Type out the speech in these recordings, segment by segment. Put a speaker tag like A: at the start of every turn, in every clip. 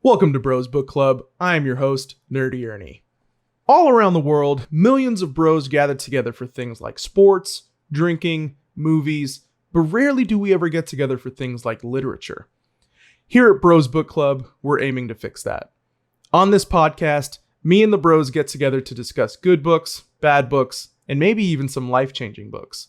A: Welcome to Bros Book Club. I am your host, Nerdy Ernie. All around the world, millions of bros gather together for things like sports, drinking, movies, but rarely do we ever get together for things like literature. Here at Bros Book Club, we're aiming to fix that. On this podcast, me and the bros get together to discuss good books, bad books, and maybe even some life-changing books.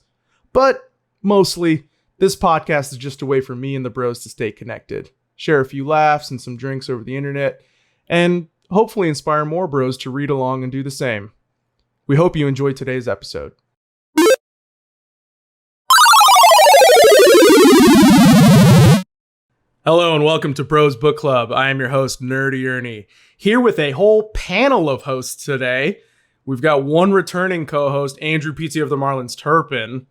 A: But mostly, this podcast is just a way for me and the bros to stay connected, share a few laughs and some drinks over the internet, and hopefully inspire more bros to read along and do the same. We hope you enjoyed today's episode. Hello and welcome to Bros Book Club. I am your host, Nerdy Ernie, here with a whole panel of hosts today. We've got one returning co-host, Andrew PT of the Marlins Turpin,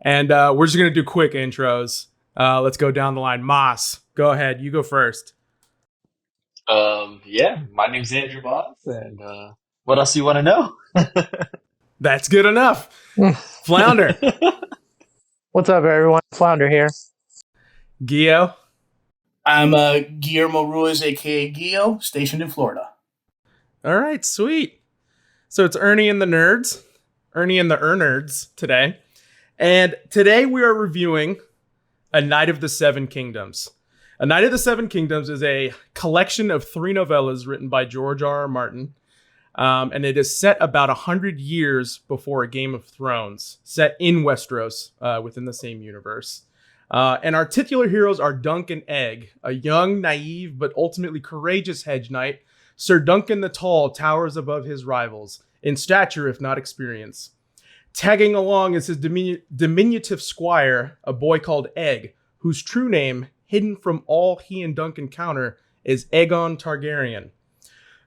A: and we're just going to do quick intros. Let's go down the line. Moss, go ahead. You go first.
B: My name's Andrew Moss, and what else do you want to know?
A: That's good enough. Flounder.
C: What's up, everyone? Flounder here.
A: Gio.
D: I'm Guillermo Ruiz, a.k.a. Gio, stationed in Florida.
A: All right, sweet. So it's Ernie and the Nerds. Ernie and the Nerds today. And today we are reviewing A Knight of the Seven Kingdoms. A Knight of the Seven Kingdoms is a collection of 3 novellas written by George R.R. Martin. And it is set about 100 years before A Game of Thrones, set in Westeros within the same universe. And our titular heroes are Dunk and Egg, a young, naive, but ultimately courageous Hedge Knight. Sir Duncan the Tall towers above his rivals, in stature if not experience. Tagging along is his diminutive squire, a boy called Egg, whose true name, hidden from all he and Dunk encounter, is Aegon Targaryen.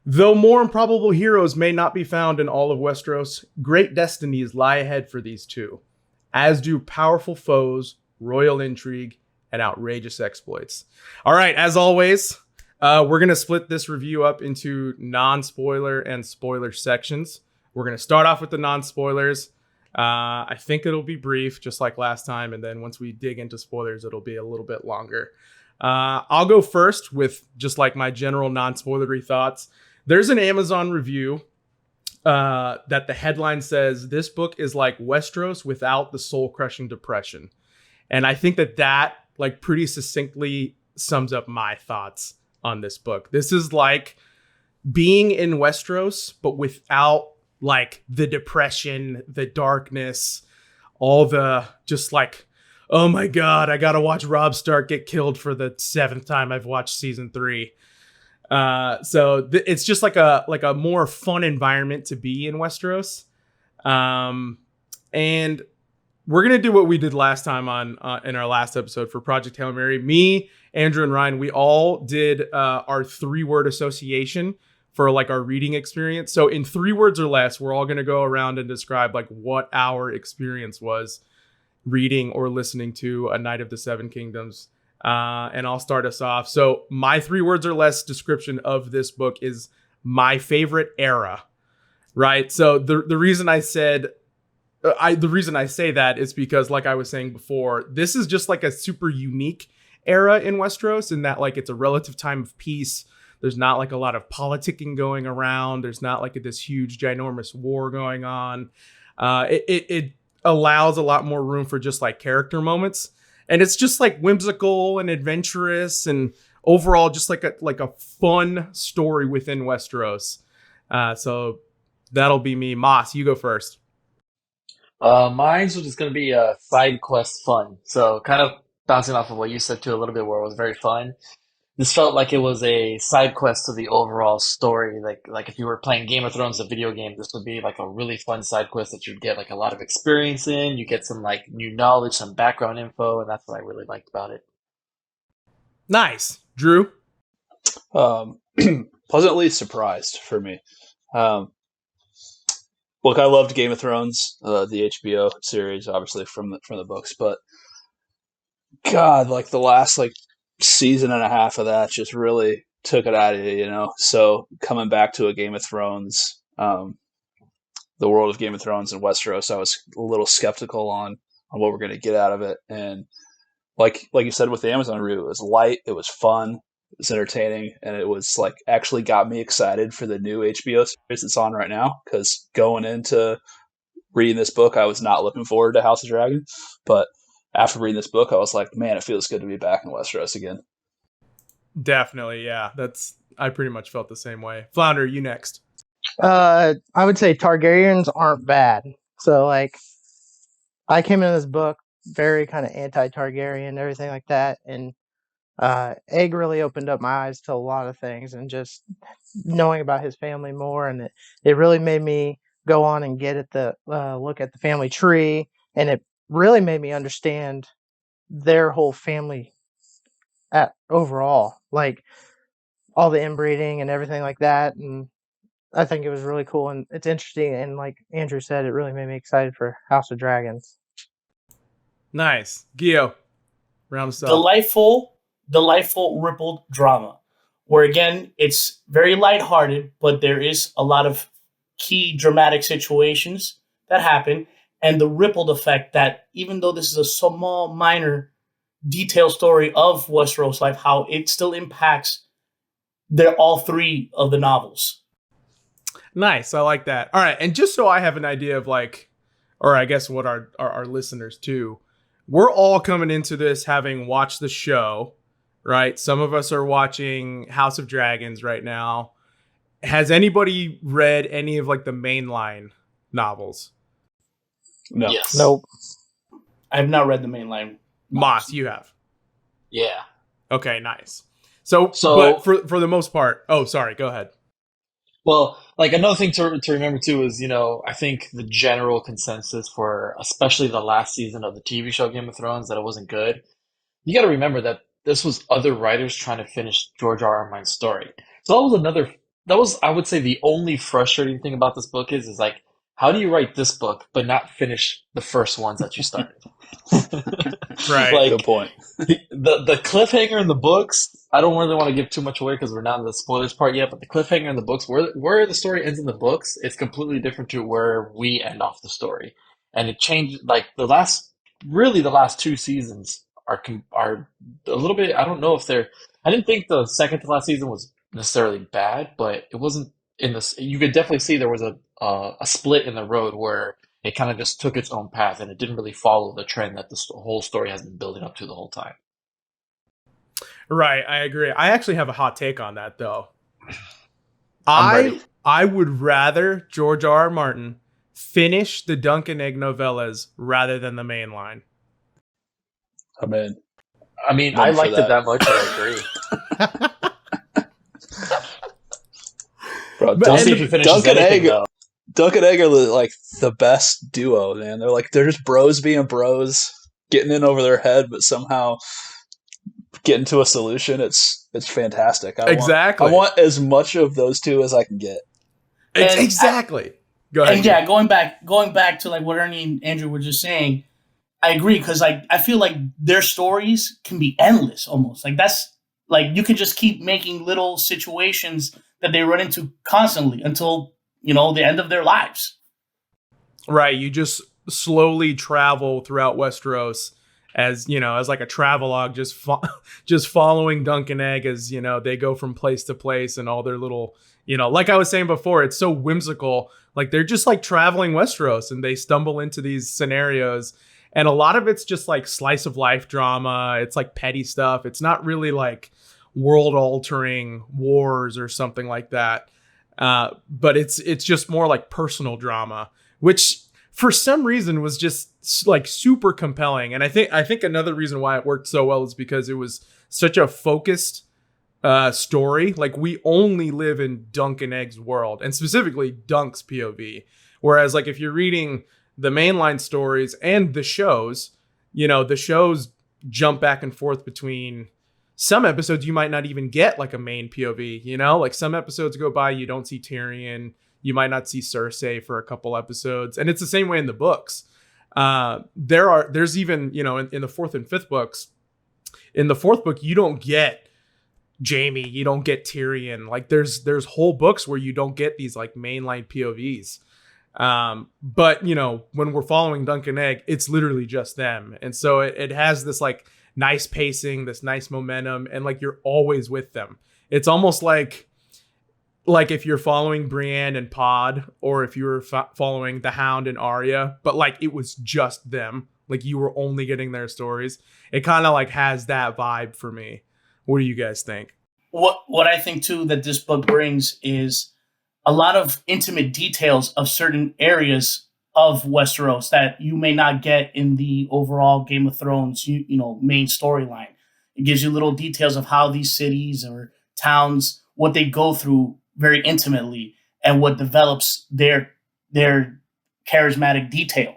A: Though more improbable heroes may not be found in all of Westeros, great destinies lie ahead for these two, as do powerful foes, royal intrigue, and outrageous exploits. All right, as always, we're going to split this review up into non-spoiler and spoiler sections. We're going to start off with the non-spoilers. I think it'll be brief, just like last time, and then once we dig into spoilers, it'll be a little bit longer. I'll go first with just like my general non-spoilery thoughts. There's an Amazon review that the headline says, "This book is like Westeros without the soul-crushing depression." And I think that like pretty succinctly sums up my thoughts on this book. This is like being in Westeros, but without like the depression, the darkness, all the just like, oh my God, I got to watch Robb Stark get killed for the 7th time I've watched season 3. It's just like a more fun environment to be in Westeros. And we're going to do what we did last time in our last episode for Project Hail Mary. Me, Andrew, and Ryan, we all did our 3-word association for like our reading experience. So in 3 words or less, we're all going to go around and describe like what our experience was reading or listening to A Knight of the Seven Kingdoms. And I'll start us off. So my 3 words or less description of this book is my favorite era, right? So the reason I say that is because, like I was saying before, this is just like a super unique era in Westeros in that like it's a relative time of peace. There's not like a lot of politicking going around. There's not like this huge ginormous war going on. It allows a lot more room for just like character moments. And it's just like whimsical and adventurous and overall just like a fun story within Westeros. So that'll be me. Moss, you go first.
B: Mine's just going to be side quest fun. So kind of bouncing off of what you said too a little bit, where it was very fun. This felt like it was a side quest to the overall story. Like if you were playing Game of Thrones, a video game, this would be like a really fun side quest that you'd get like a lot of experience in. You get some like new knowledge, some background info, and that's what I really liked about it.
A: Nice. Drew?
E: Pleasantly surprised for me. Look, I loved Game of Thrones, the HBO series, obviously from the books, but God, like the last like season and a half of that just really took it out of you, you know? So coming back to a Game of Thrones, the world of Game of Thrones in Westeros, I was a little skeptical on what we're going to get out of it. And like you said with the Amazon review, it was light, it was fun. It's entertaining, and it was like actually got me excited for the new HBO series that's on right now. Because going into reading this book, I was not looking forward to House of Dragon, but after reading this book, I was like, man, it feels good to be back in Westeros again.
A: Definitely, yeah. I pretty much felt the same way. Flounder, you next.
C: I would say Targaryens aren't bad. So, like, I came into this book very kind of anti-Targaryen and everything like that, and Egg really opened up my eyes to a lot of things, and just knowing about his family more, and it really made me go on and get at the look at the family tree, and it really made me understand their whole family at overall, like all the inbreeding and everything like that, and I think it was really cool and it's interesting, and like Andrew said, it really made me excited for House of Dragons.
A: Nice. Gio, round us up.
D: Delightful rippled drama, where again it's very lighthearted, but there is a lot of key dramatic situations that happen, and the rippled effect that even though this is a small, minor detailed story of Westeros life, how it still impacts all three of the novels.
A: Nice. I like that. All right. And just so I have an idea of like, or I guess what our listeners too, we're all coming into this having watched the show, right? Some of us are watching House of Dragons right now. Has anybody read any of like the mainline novels?
E: No.
B: Yes.
C: Nope.
D: I have not read the mainline.
A: Moss, you have.
B: Yeah.
A: Okay, nice. So but for the most part, oh, sorry, go ahead.
B: Well, like another thing to remember too is, I think the general consensus for especially the last season of the TV show Game of Thrones, that it wasn't good. You got to remember that this was other writers trying to finish George R.R. Martin's story. So that was, I would say, the only frustrating thing about this book is like, how do you write this book but not finish the first ones that you started?
A: Right.
B: Like,
E: Good point.
B: the cliffhanger in the books, I don't really want to give too much away because we're not in the spoilers part yet, but the cliffhanger in the books, where the story ends in the books, it's completely different to where we end off the story. And it changed, like, the last two seasons are a little bit, I don't know if I didn't think the second to last season was necessarily bad, but it wasn't you could definitely see there was a split in the road where it kind of just took its own path and it didn't really follow the trend that the whole story has been building up to the whole time.
A: Right, I agree. I actually have a hot take on that though.
B: I'm ready.
A: I would rather George R.R. Martin finish the Dunk and Egg novellas rather than the main line.
E: I'm in.
B: I mean,
E: None
B: I
E: for
B: liked
E: that.
B: it that much, I agree.
E: Bro,
A: But-
B: We'll
A: and
B: see
A: the-
B: if he finishes
E: Dunk and
B: anything,
E: Egg,
B: though.
E: Dunk and Egg are like the best duo, man. They're just bros being bros, getting in over their head, but somehow getting to a solution. It's fantastic.
A: Exactly.
E: I want as much of those two as I can get.
D: And
A: Exactly. Go ahead.
D: And yeah, going back to like what Ernie and Andrew were just saying, I agree, because like I feel like their stories can be endless almost. Like that's like you can just keep making little situations that they run into constantly until the end of their lives.
A: Right, you just slowly travel throughout Westeros as like a travelogue, just following Dunk and Egg as they go from place to place and all their little like I was saying before, it's so whimsical. Like they're just like traveling Westeros and they stumble into these scenarios, and a lot of it's just like slice of life drama. It's like petty stuff. It's not really like world altering wars or something like that. But it's just more like personal drama, which for some reason was just like super compelling. And I think another reason why it worked so well is because it was such a focused story. Like we only live in Dunk and Egg's world, and specifically Dunk's POV. Whereas like if you're reading the mainline stories and the shows, the shows jump back and forth between some episodes. You might not even get like a main POV, like some episodes go by, you don't see Tyrion, you might not see Cersei for a couple episodes. And it's the same way in the books. There's even, in the fourth and fifth books, in the fourth book, you don't get Jaime, you don't get Tyrion. Like there's whole books where you don't get these like mainline POVs. But when we're following Dunk and Egg, it's literally just them. And so it has this like nice pacing, this nice momentum, and like you're always with them. It's almost like if you're following Brienne and Pod, or if you were following the Hound and Arya, but like it was just them, like you were only getting their stories. It kind of like has that vibe for me. What do you guys think?
D: What I think too that this book brings is a lot of intimate details of certain areas of Westeros that you may not get in the overall Game of Thrones, main storyline. It gives you little details of how these cities or towns, what they go through very intimately, and what develops their charismatic detail.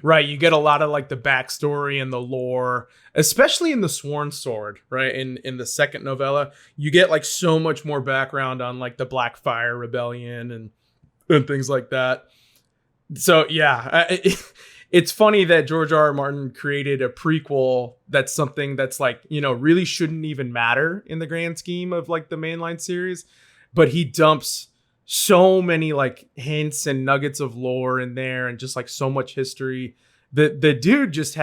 A: Right, you get a lot of like the backstory and the lore, especially in the Sworn Sword, right? In the second novella, you get like so much more background on like the Blackfire Rebellion and things like that. So yeah, it's funny that George R.R. Martin created a prequel that's something that's like, really shouldn't even matter in the grand scheme of like the mainline series, but he dumps so many like hints and nuggets of lore in there, and just like so much history. The dude just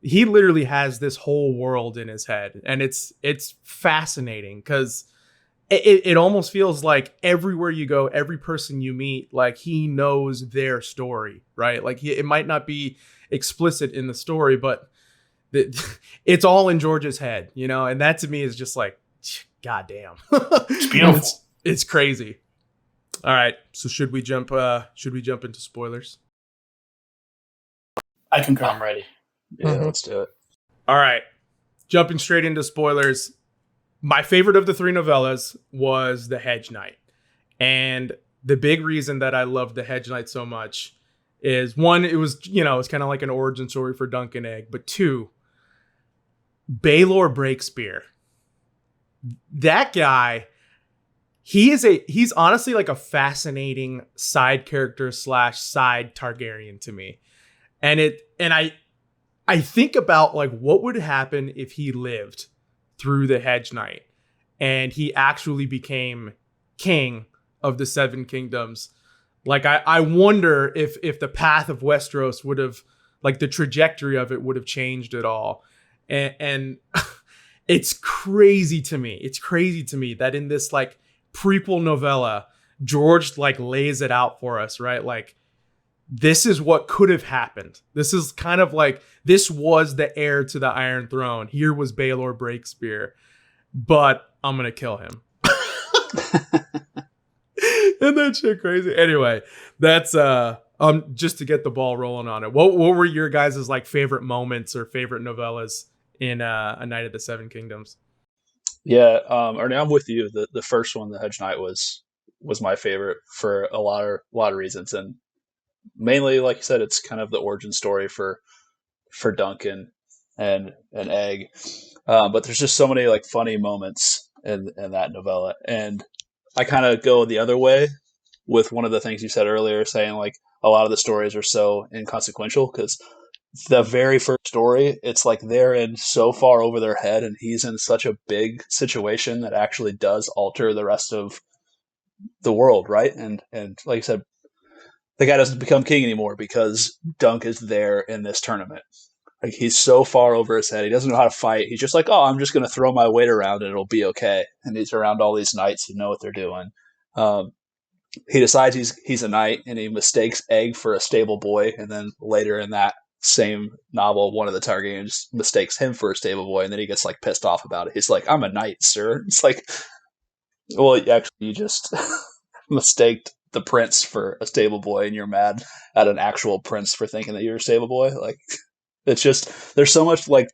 A: he literally has this whole world in his head, and it's fascinating because it almost feels like everywhere you go, every person you meet, like he knows their story, right? Like it might not be explicit in the story, but it's all in George's head, and that to me is just like, goddamn.
D: It's beautiful.
A: It's crazy. All right, so should we jump into spoilers?
D: I concur.
B: I'm ready.
E: Yeah, let's do it.
A: All right, jumping straight into spoilers. My favorite of the 3 novellas was The Hedge Knight. And the big reason that I loved The Hedge Knight so much is, one, it was, it's kind of like an origin story for Dunk and Egg. But 2, Baelor Breakspear. That guy, he's honestly like a fascinating side character / side Targaryen to me. And I think about like what would happen if he lived through the Hedge Knight and he actually became king of the 7 kingdoms. Like I wonder if the path of Westeros would have, like the trajectory of it would have changed at all. And it's crazy to me. It's crazy to me that in this like prequel novella, George like lays it out for us, right? Like, this is what could have happened. This is kind of like, this was the heir to the Iron Throne. Here was Baelor Breakspear, but I'm going to kill him. Isn't that shit crazy? Anyway, that's just to get the ball rolling on it. What were your guys' like favorite moments or favorite novellas in A Night of the 7 Kingdoms?
E: Yeah, Ernie, I'm with you. The first one, The Hedge Knight, was my favorite for a lot of reasons, and mainly, like you said, it's kind of the origin story for Duncan and Egg. But there's just so many like funny moments in that novella, and I kind of go the other way with one of the things you said earlier, saying like a lot of the stories are so inconsequential, because the very first story, it's like they're in so far over their head, and he's in such a big situation that actually does alter the rest of the world, right? And like I said, the guy doesn't become king anymore because Dunk is there in this tournament. Like, he's so far over his head. He doesn't know how to fight. He's just like, oh, I'm just going to throw my weight around and it'll be okay. And he's around all these knights who know what they're doing. He decides he's a knight, and he mistakes Egg for a stable boy. And then later in that same novel, one of the Targaryens mistakes him for a stable boy, and then he gets like pissed off about it. He's like, I'm a knight, sir. It's like, well, actually, you just mistaked the prince for a stable boy, and you're mad at an actual prince for thinking that you're a stable boy. Like, it's just, there's so much like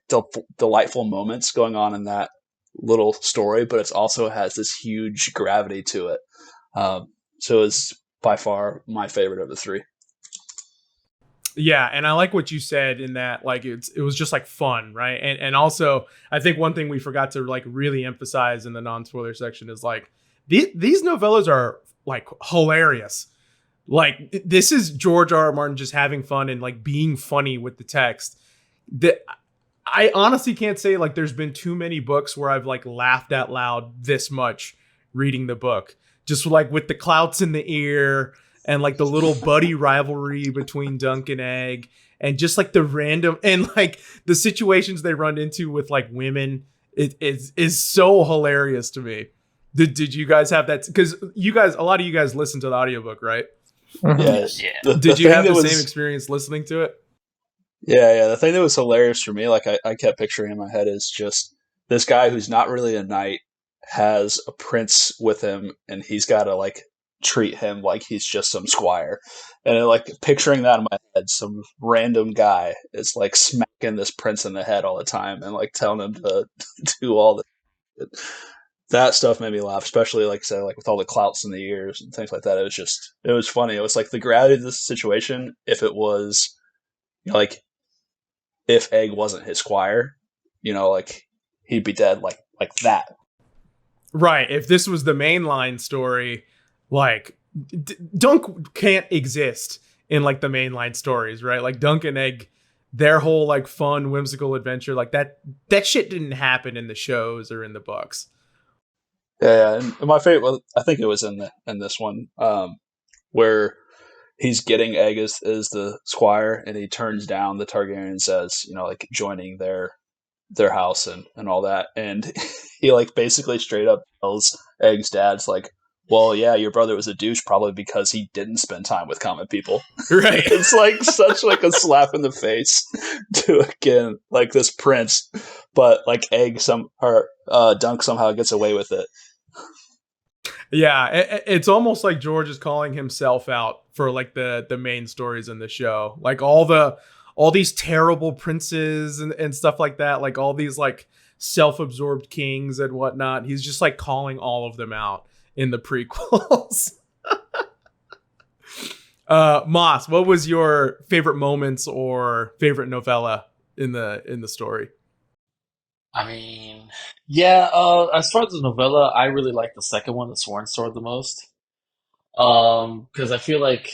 E: delightful moments going on in that little story, but it also has this huge gravity to it. So it's by far my favorite of the 3.
A: Yeah, and I like what you said in that, like, it was just like fun, right? And also, I think one thing we forgot to like really emphasize in the non-spoiler section is like these novellas are like hilarious. Like, this is George R.R. Martin just having fun and like being funny with the text. I honestly can't say like there's been too many books where I've like laughed out loud this much reading the book. Just like with the clouts in the ear and like the little buddy rivalry between Dunk and Egg, and just like the random and like the situations they run into with like women, it is so hilarious to me. Did you guys have that? Because a lot of you guys listen to the audiobook, right?
E: Yes.
B: Yeah.
A: Did you have the same experience listening to it?
E: Yeah. The thing that was hilarious for me, like I kept picturing in my head, is just this guy who's not really a knight has a prince with him, and he's got to like treat him like he's just some squire. And like picturing that in my head, some random guy is like smacking this prince in the head all the time and like telling him to do all the that stuff made me laugh, especially like I said, like with all the clouts in the ears and things like that. It was funny. It was like the gravity of the situation. If it was, you know, like if Egg wasn't his squire, you know, like he'd be dead like that.
A: Right. If this was the mainline story, like Dunk can't exist in like the mainline stories, right? Like Dunk and Egg, their whole like fun, whimsical adventure, like that shit didn't happen in the shows or in the books.
E: Yeah, and my favorite, well, I think it was in this one, where he's getting Egg as the squire, and he turns down the Targaryen, says, you know, like joining their house and all that, and he like basically straight up tells Egg's dad's like, well, yeah, your brother was a douche probably because he didn't spend time with common people.
A: Right.
E: It's like such like a slap in the face to, again, like this prince, but like Dunk somehow gets away with it.
A: Yeah, it's almost like George is calling himself out for like the main stories in the show, like all these terrible princes and stuff like that, like all these like self-absorbed kings and whatnot. He's just like calling all of them out in the prequels. Moss, what was your favorite moments or favorite novella in the story?
B: I mean, yeah, as far as the novella, I really like the second one, The Sworn Sword, the most. Because I feel like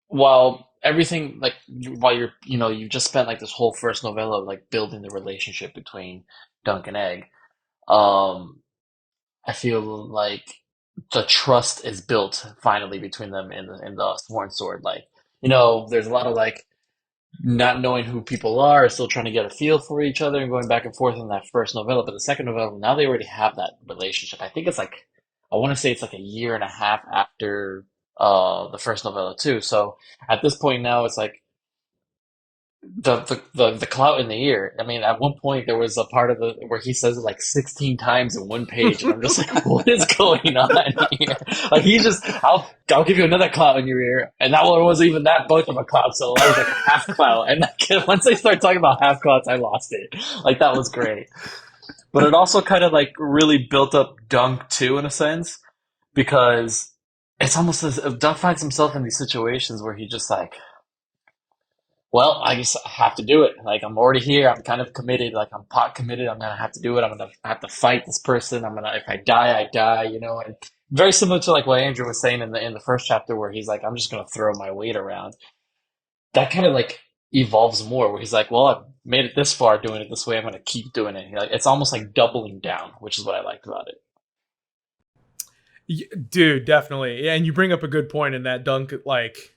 B: while everything, like, while you've just spent like this whole first novella like building the relationship between Dunk and Egg, um, I feel like the trust is built finally between them in the Sworn Sword. Like, there's a lot of like not knowing who people are, still trying to get a feel for each other and going back and forth in that first novella. But the second novella, now they already have that relationship. I think it's like, I want to say it's like a year and a half after the first novella too. So at this point now, it's like the clout in the ear. I mean, at one point there was a part of where he says it like 16 times in one page, and I'm just like, what is going on here? Like he just, I'll give you another clout in your ear, and that one wasn't even that much of a clout, so I was like half clout. And once they start talking about half clouts, I lost it. Like that was great, but it also kind of like really built up Dunk too in a sense, because it's almost as if Dunk finds himself in these situations where he just like, well, I guess I have to do it. Like, I'm already here. I'm kind of committed. Like, I'm pot committed. I'm going to have to do it. I'm going to have to fight this person. If I die, I die, And very similar to like what Andrew was saying in the first chapter, where he's like, I'm just going to throw my weight around. That kind of like evolves more, where he's like, well, I've made it this far doing it this way. I'm going to keep doing it. Like, it's almost like doubling down, which is what I liked about it.
A: Dude, definitely. Yeah, and you bring up a good point in that Dunk, like,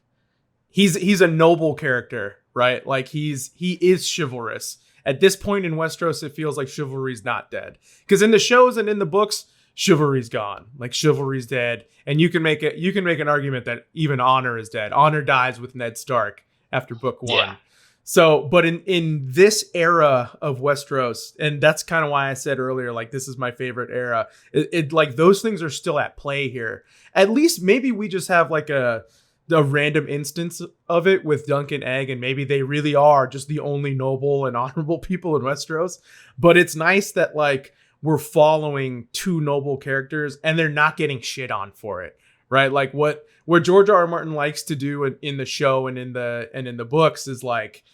A: he's a noble character, right? Like he is chivalrous. At this point in Westeros, it feels like chivalry's not dead. Because in the shows and in the books, chivalry's gone. Like chivalry's dead. And you can make an argument that even honor is dead. Honor dies with Ned Stark after book 1.
B: Yeah.
A: So, but in this era of Westeros, and that's kind of why I said earlier, like, this is my favorite era. It like those things are still at play here. At least maybe we just have like a random instance of it with Dunk and Egg, and maybe they really are just the only noble and honorable people in Westeros. But it's nice that like we're following two noble characters and they're not getting shit on for it, right? Like what George R. R. Martin likes to do in the show and in the books is like,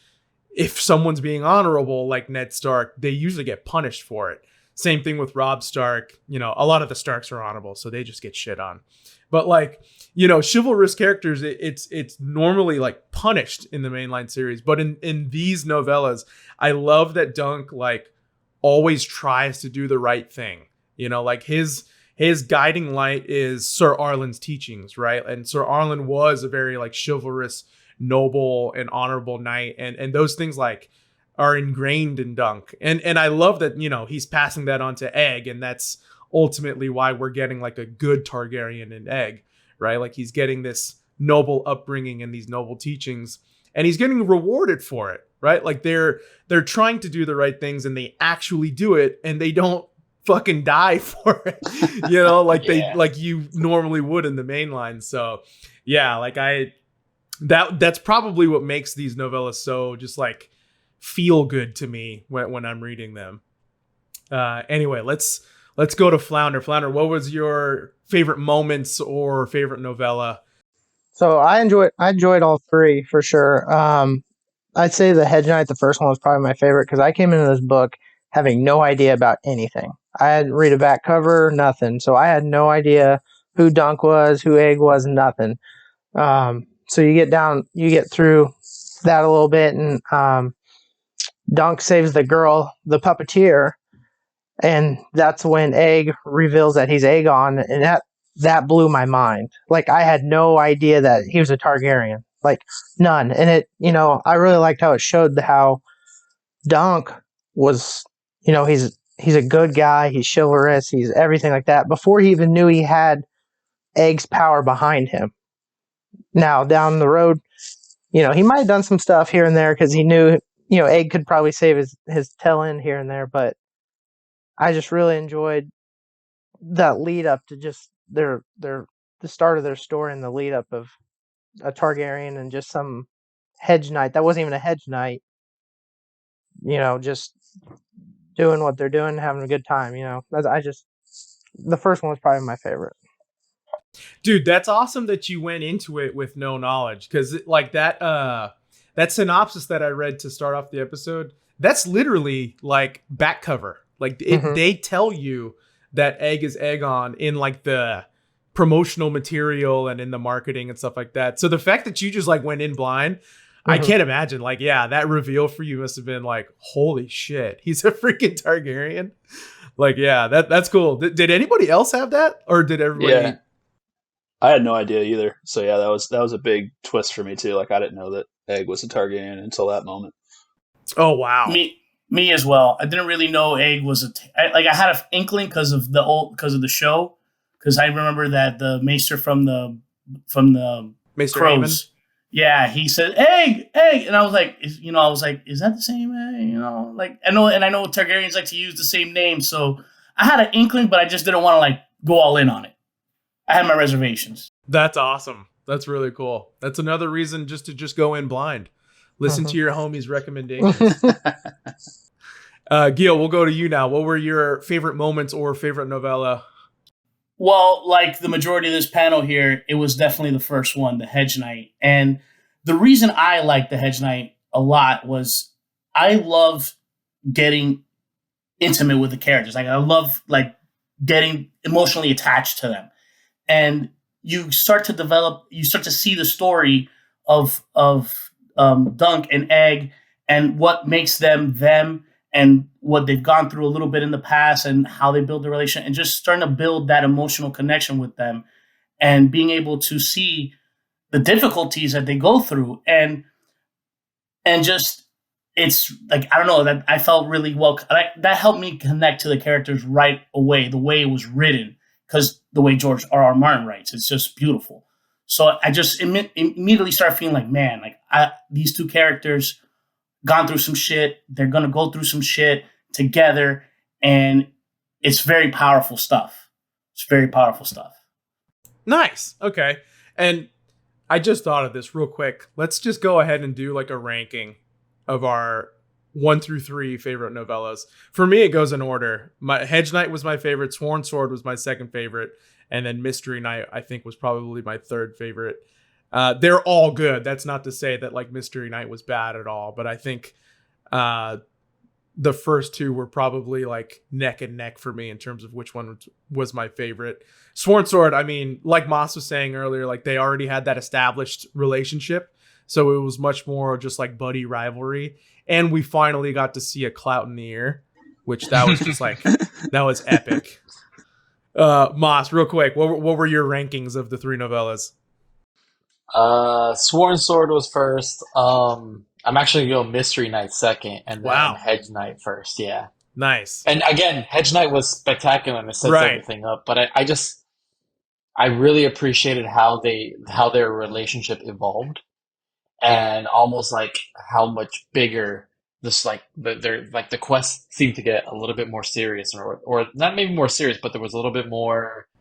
A: if someone's being honorable, like Ned Stark, they usually get punished for it. Same thing with Robb Stark. A lot of the Starks are honorable, so they just get shit on. But like, chivalrous characters, it's normally like punished in the mainline series. But in these novellas, I love that Dunk like always tries to do the right thing. Like his guiding light is Sir Arlen's teachings, right? And Sir Arlen was a very like chivalrous noble and honorable knight, and those things like are ingrained in Dunk. And I love that, you know, he's passing that on to Egg, and that's ultimately why we're getting like a good Targaryen in Egg, right? Like he's getting this noble upbringing and these noble teachings, and he's getting rewarded for it, right? Like they're trying to do the right things and they actually do it, and they don't fucking die for it, you know, like
B: Yeah.
A: they like you normally would in the main line. So yeah, like that's probably what makes these novellas so just like feel good to me when I'm reading them. Anyway, let's go to Flounder. Flounder, what was your favorite moments or favorite novella?
C: So I enjoyed all three for sure. I'd say the Hedge Knight, the first one, was probably my favorite because I came into this book having no idea about anything. I hadn't read a back cover, nothing. So I had no idea who Dunk was, who Egg was, nothing. So you get through that a little bit, and Dunk saves the girl, the puppeteer, and that's when Egg reveals that he's Aegon, and that blew my mind. Like I had no idea that he was a Targaryen, like none. And it, you know, I really liked how it showed how Dunk was, you know, he's a good guy, he's chivalrous, he's everything like that before he even knew he had Egg's power behind him. Now down the road, you know, he might have done some stuff here and there because he knew, you know, Egg could probably save his tail end here and there, but I just really enjoyed that lead up to just the start of their story and the lead up of a Targaryen and just some hedge knight that wasn't even a hedge knight, you know, just doing what they're doing, having a good time, you know. The first one was probably my favorite.
A: Dude, that's awesome that you went into it with no knowledge, because like that synopsis that I read to start off the episode, that's literally like back cover. Like they tell you that Egg is Aegon in like the promotional material and in the marketing and stuff like that. So the fact that you just like went in blind, I can't imagine. Like, yeah, that reveal for you must have been like, holy shit, he's a freaking Targaryen. Like, yeah, that's cool. Did anybody else have that, or did everybody?
E: Yeah. I had no idea either. So yeah, that was a big twist for me too. Like I didn't know that Egg was a Targaryen until that moment.
A: Oh wow.
D: Me as well. I didn't really know Egg was I had an inkling because of the show. Because I remember that the Maester from the
A: Maester
D: Crows.
A: Aemon?
D: Yeah, he said Egg, and I was like, is that the same Egg? You know, like I know Targaryens like to use the same name, so I had an inkling, but I just didn't want to like go all in on it. I had my reservations.
A: That's awesome. That's really cool. That's another reason to go in blind. Listen to your homie's recommendations. Gil, we'll go to you now. What were your favorite moments or favorite novella?
D: Well, like the majority of this panel here, it was definitely the first one, the Hedge Knight. And the reason I liked the Hedge Knight a lot was I love getting intimate with the characters. Like I love like getting emotionally attached to them. And you start to see the story of Dunk and Egg and what makes them and what they've gone through a little bit in the past and how they build the relation and just starting to build that emotional connection with them and being able to see the difficulties that they go through and just it's like, I don't know, that I felt really well. That helped me connect to the characters right away, the way it was written, because the way George R.R. Martin writes, it's just beautiful. So I just immediately started feeling like, man, like these two characters gone through some shit. They're going to go through some shit together. And it's very powerful stuff. It's very powerful stuff.
A: Nice. Okay. And I just thought of this real quick. Let's just go ahead and do like a ranking of our 1 through 3 favorite novellas. For me, it goes in order. My Hedge Knight was my favorite. Sworn Sword was my second favorite. And then Mystery Knight, I think, was probably my third favorite. They're all good. That's not to say that like Mystery Knight was bad at all. But I think the first two were probably like neck and neck for me in terms of which one was my favorite. Sworn Sword, I mean, like Moss was saying earlier, like they already had that established relationship. So it was much more just like buddy rivalry. And we finally got to see a clout in the ear, which that was just like, that was epic. Moss, real quick, what were your rankings of the 3 novellas?
B: Sworn Sword was first. I'm actually going to go Mystery Knight second, and then
A: Wow.
B: Hedge Knight first. Yeah.
A: Nice.
B: And again, Hedge Knight was spectacular and it sets
A: Right.
B: everything up. But I really appreciated how their relationship evolved, and almost like how much bigger this like the quest seemed to get a little bit more serious, or not maybe more serious, but there was a little bit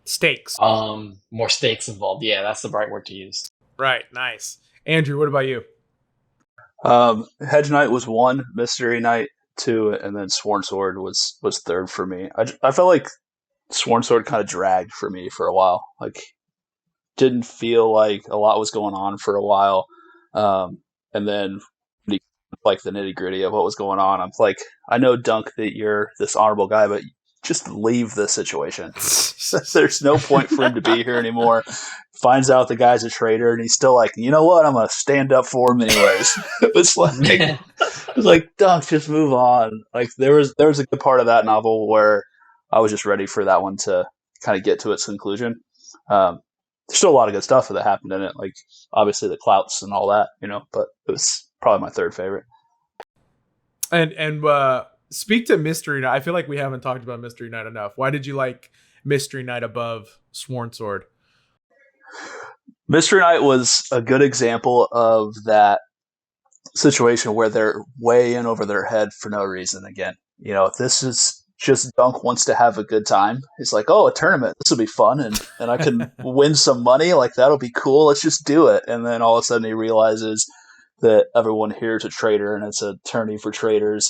A: Stakes.
B: more stakes involved. Yeah, that's the right word to use.
A: Right. Nice. Andrew, what about you?
E: Hedge Knight was 1, Mystery Knight 2, and then Sworn Sword was third for me. I felt like Sworn Sword kind of dragged for me for a while. Like, didn't feel like a lot was going on for a while. And then like the nitty gritty of what was going on, I'm like, I know, Dunk, that you're this honorable guy, but just leave the situation. There's no point for him to be here anymore. Finds out the guy's a traitor, and he's still like, you know what? I'm gonna stand up for him anyways. It's like, Dunk, just move on. Like there was a good part of that novel where I was just ready for that one to kind of get to its conclusion. There's still a lot of good stuff that happened in it, like obviously the clouts and all that, but it was probably my third favorite.
A: And speak to Mystery Knight. I feel like we haven't talked about Mystery Knight enough. Why did you like Mystery Knight above Sworn Sword?
E: Mystery Knight was a good example of that situation where they're way in over their head for no reason. Again, if this is just Dunk wants to have a good time, he's like, oh, a tournament, this will be fun, and I can win some money, like that'll be cool, let's just do it. And then all of a sudden he realizes that everyone here is a traitor and it's a tourney for traitors.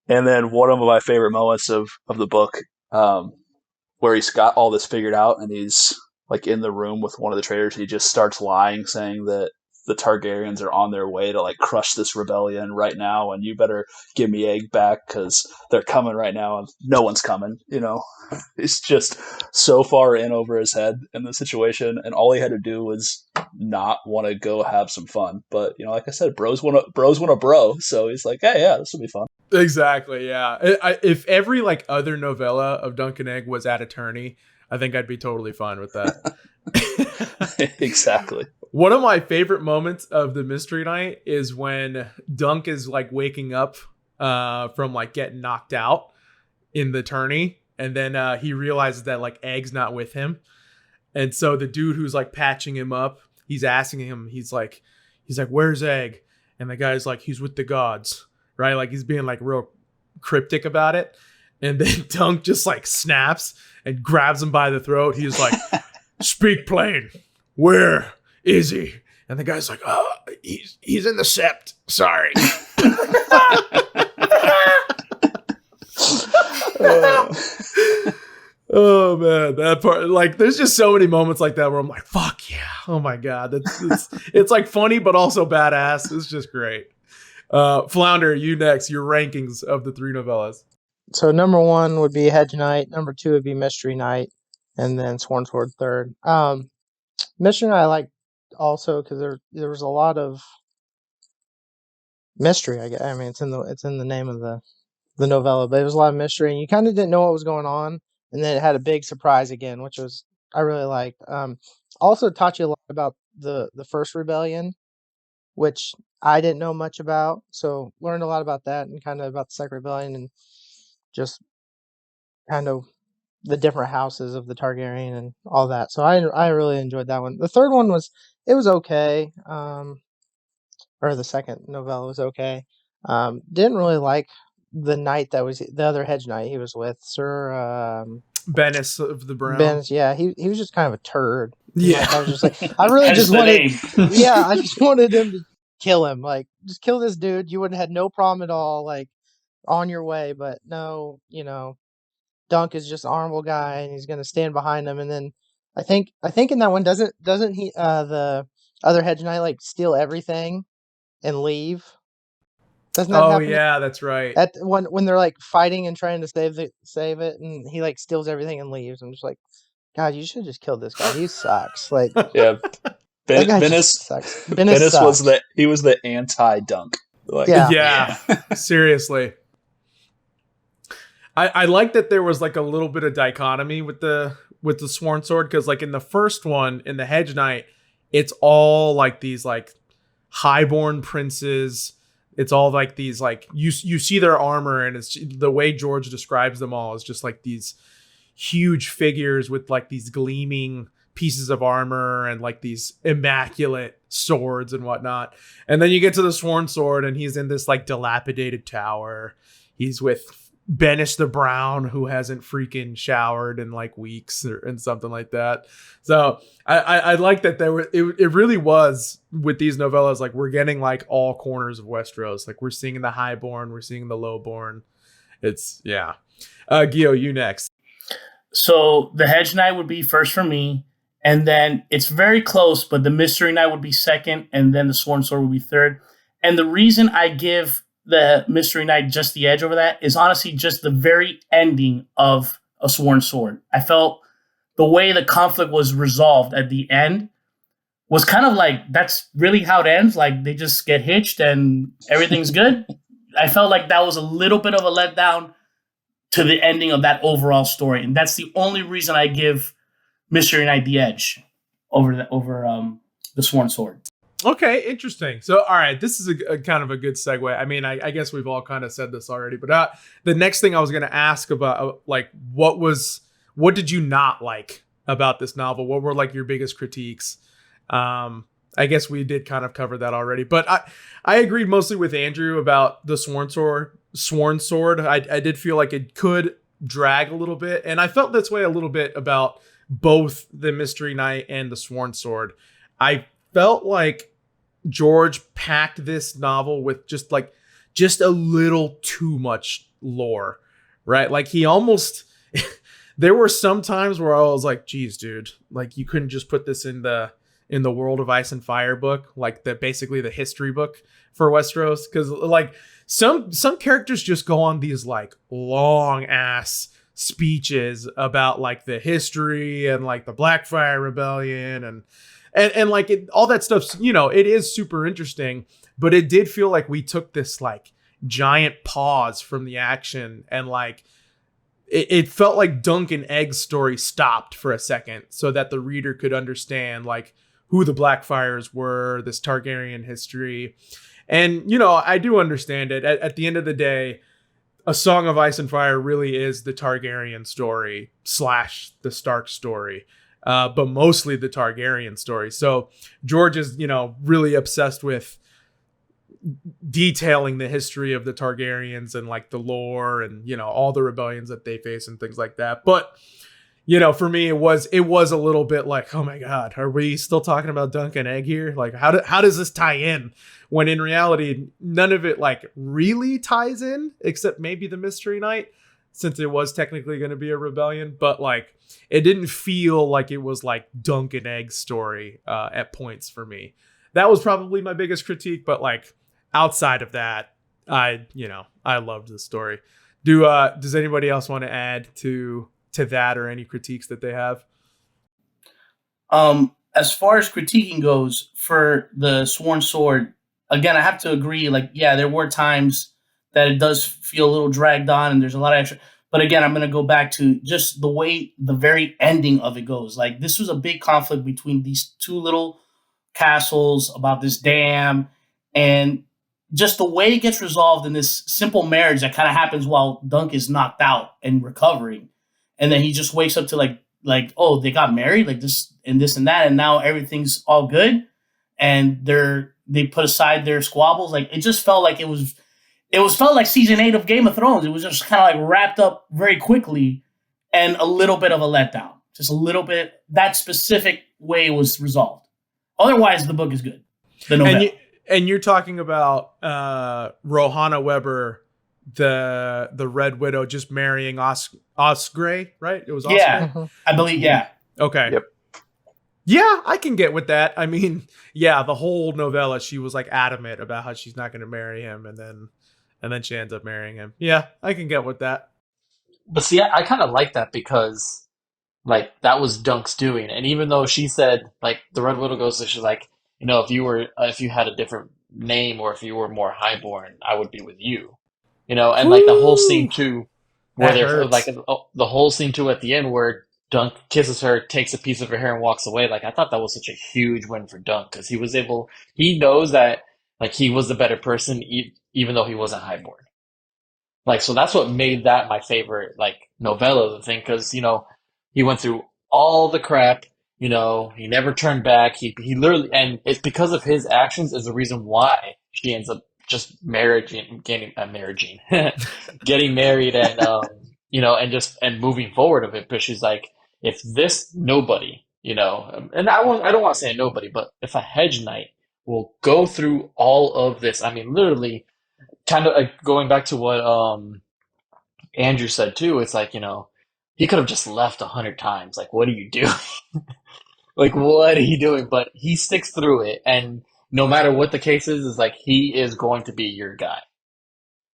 E: And then one of my favorite moments of the book, where he's got all this figured out and he's like in the room with one of the traitors, he just starts lying, saying that the Targaryens are on their way to like crush this rebellion right now, and you better give me Egg back because they're coming right now, and no one's coming. He's just so far in over his head in the situation, and all he had to do was not want to go have some fun. But like I said, bros want a bro, so he's like, hey, yeah, this will be fun.
A: Exactly, yeah. If every like other novella of Dunk and Egg was at a tourney, I think I'd be totally fine with that.
E: Exactly.
A: One of my favorite moments of the Mystery Knight is when Dunk is like waking up from like getting knocked out in the tourney, and then he realizes that like Egg's not with him, and so the dude who's like patching him up, he's asking him, he's like, where's Egg? And the guy's like, he's with the gods, right? Like he's being like real cryptic about it, and then Dunk just like snaps and grabs him by the throat. He's like, speak plain, where is he? And the guy's like, oh, he's in the sept. Sorry. Oh man, that part, like there's just so many moments like that where I'm like, fuck yeah. Oh my God. It's like funny, but also badass. It's just great. Flounder, you next, your rankings of the 3 novellas.
C: So number 1 would be Hedge Knight, number 2 would be Mystery Knight, and then Sworn Sword third. Mystery Knight I like also because there was a lot of mystery. I guess. I mean, it's in the name of the novella, but it was a lot of mystery, and you kind of didn't know what was going on, and then it had a big surprise again, which was I really liked. Also taught you a lot about the first rebellion, which I didn't know much about, so learned a lot about that and kind of about the second rebellion and just kind of the different houses of the Targaryen and all that. So I really enjoyed that one. The third one was okay. Or the second novella was okay. Didn't really like the knight that was the other Hedge Knight he was with, Sir
A: Bennis of the Brown.
C: Bennis, yeah, he was just kind of a turd.
A: Yeah.
C: Like, I was just like, I really just wanted, yeah, I just wanted him to kill him. Like, just kill this dude. You would have had no problem at all. Like, on your way, but no, Dunk is just an honorable guy, and he's gonna stand behind him. And then I think in that one doesn't he the other Hedge Knight like steal everything and leave? Doesn't that happen?
A: Yeah, that's right.
C: At when they're like fighting and trying to save it, and he like steals everything and leaves. I'm just like, God, you should just kill this guy. He sucks. Like,
E: yeah,
C: Bennis
E: sucks.
C: Bennis sucks.
E: He was the anti-Dunk. Like,
A: yeah. Seriously. I like that there was like a little bit of dichotomy with the Sworn Sword, because like in the first one, in the Hedge Knight, it's all like these like highborn princes. It's all like these like you see their armor, and it's the way George describes them all is just like these huge figures with like these gleaming pieces of armor and like these immaculate swords and whatnot. And then you get to the Sworn Sword, and he's in this like dilapidated tower. He's with Benish the Brown, who hasn't freaking showered in like weeks and something like that. So I like that there were it really was with these novellas, like we're getting like all corners of Westeros. Like we're seeing the highborn, we're seeing the lowborn. It's yeah. Gio, you next.
D: So the Hedge Knight would be first for me, and then it's very close, but the Mystery Knight would be second, and then the Sworn Sword would be third. And the reason I give the Mystery Knight just the edge over that is honestly just the very ending of A Sworn Sword. I felt the way the conflict was resolved at the end was kind of like, that's really how it ends. Like they just get hitched and everything's good. I felt like that was a little bit of a letdown to the ending of that overall story. And that's the only reason I give Mystery Knight the edge over the Sworn Sword.
A: Okay, interesting. So, all right, this is a kind of a good segue. I mean, I guess we've all kind of said this already, but the next thing I was going to ask about, like, what did you not like about this novel? What were like your biggest critiques? I guess we did kind of cover that already, but I agreed mostly with Andrew about the Sworn Sword. I did feel like it could drag a little bit, and I felt this way a little bit about both the Mystery Knight and the Sworn Sword. I felt like George packed this novel with just a little too much lore, right? Like he almost there were some times where I was like, geez, dude, like you couldn't just put this in the World of Ice and Fire book, like basically the history book for Westeros, because like some characters just go on these like long ass speeches about like the history and like the Blackfire Rebellion and like all that stuff's, it is super interesting, but it did feel like we took this like giant pause from the action, and like it felt like Dunk and Egg's story stopped for a second so that the reader could understand like who the Blackfires were, this Targaryen history. And, I do understand it. At the end of the day, A Song of Ice and Fire really is the Targaryen story / the Stark story. But mostly the Targaryen story. So George is, really obsessed with detailing the history of the Targaryens and like the lore and, all the rebellions that they face and things like that. But, for me, it was a little bit like, oh my God, are we still talking about Dunk and Egg here? Like, how does this tie in? When in reality, none of it like really ties in, except maybe the Mystery Knight, since it was technically going to be a rebellion. But like, it didn't feel like it was like Dunk and Egg story at points for me. That was probably my biggest critique. But like outside of that, I loved the story. Does anybody else want to add to that or any critiques that they have?
D: As far as critiquing goes for the Sworn Sword, again, I have to agree. Like, yeah, there were times that it does feel a little dragged on, and there's a lot of extra. But again, I'm going to go back to just the way the very ending of it goes. Like, this was a big conflict between these two little castles about this dam, and just the way it gets resolved in this simple marriage that kind of happens while Dunk is knocked out and recovering, and then he just wakes up to like oh, they got married, like this and that, and now everything's all good, and they put aside their squabbles. Like it just felt like it felt like season 8 of Game of Thrones. It was just kind of like wrapped up very quickly, and a little bit of a letdown. Just a little bit. That specific way was resolved. Otherwise, the book is good. The novella.
A: And you're talking about Rohanna Weber, the Red Widow, just marrying Osgray, right? It was Osgray?
D: Yeah, I believe. Yeah.
A: Okay.
E: Yep.
A: Yeah, I can get with that. I mean, yeah, the whole novella, she was like adamant about how she's not going to marry him, and then she ends up marrying him. Yeah, I can get with that.
B: But see, I kind of like that because, like, that was Dunk's doing. And even though she said, like, the Red Widow goes, she's like, if you had a different name or if you were more highborn, I would be with you. And like the whole scene too, where
A: That
B: they're
A: hurts.
B: like the whole scene too at the end where Dunk kisses her, takes a piece of her hair, and walks away. Like I thought that was such a huge win for Dunk because he knows that like he was the better person, even though he wasn't highborn. Like so, that's what made that my favorite like novella. The thing because he went through all the crap. He never turned back. He literally, and it's because of his actions is the reason why she ends up just getting married and moving forward of it. But she's like, if this nobody, and I don't want to say a nobody, but if a hedge knight will go through all of this, I mean, literally, kind of like going back to what Andrew said too. It's like he could have just left 100 times. Like, what are you doing? Like, what are you doing? But he sticks through it, and no matter what the case is like he is going to be your guy.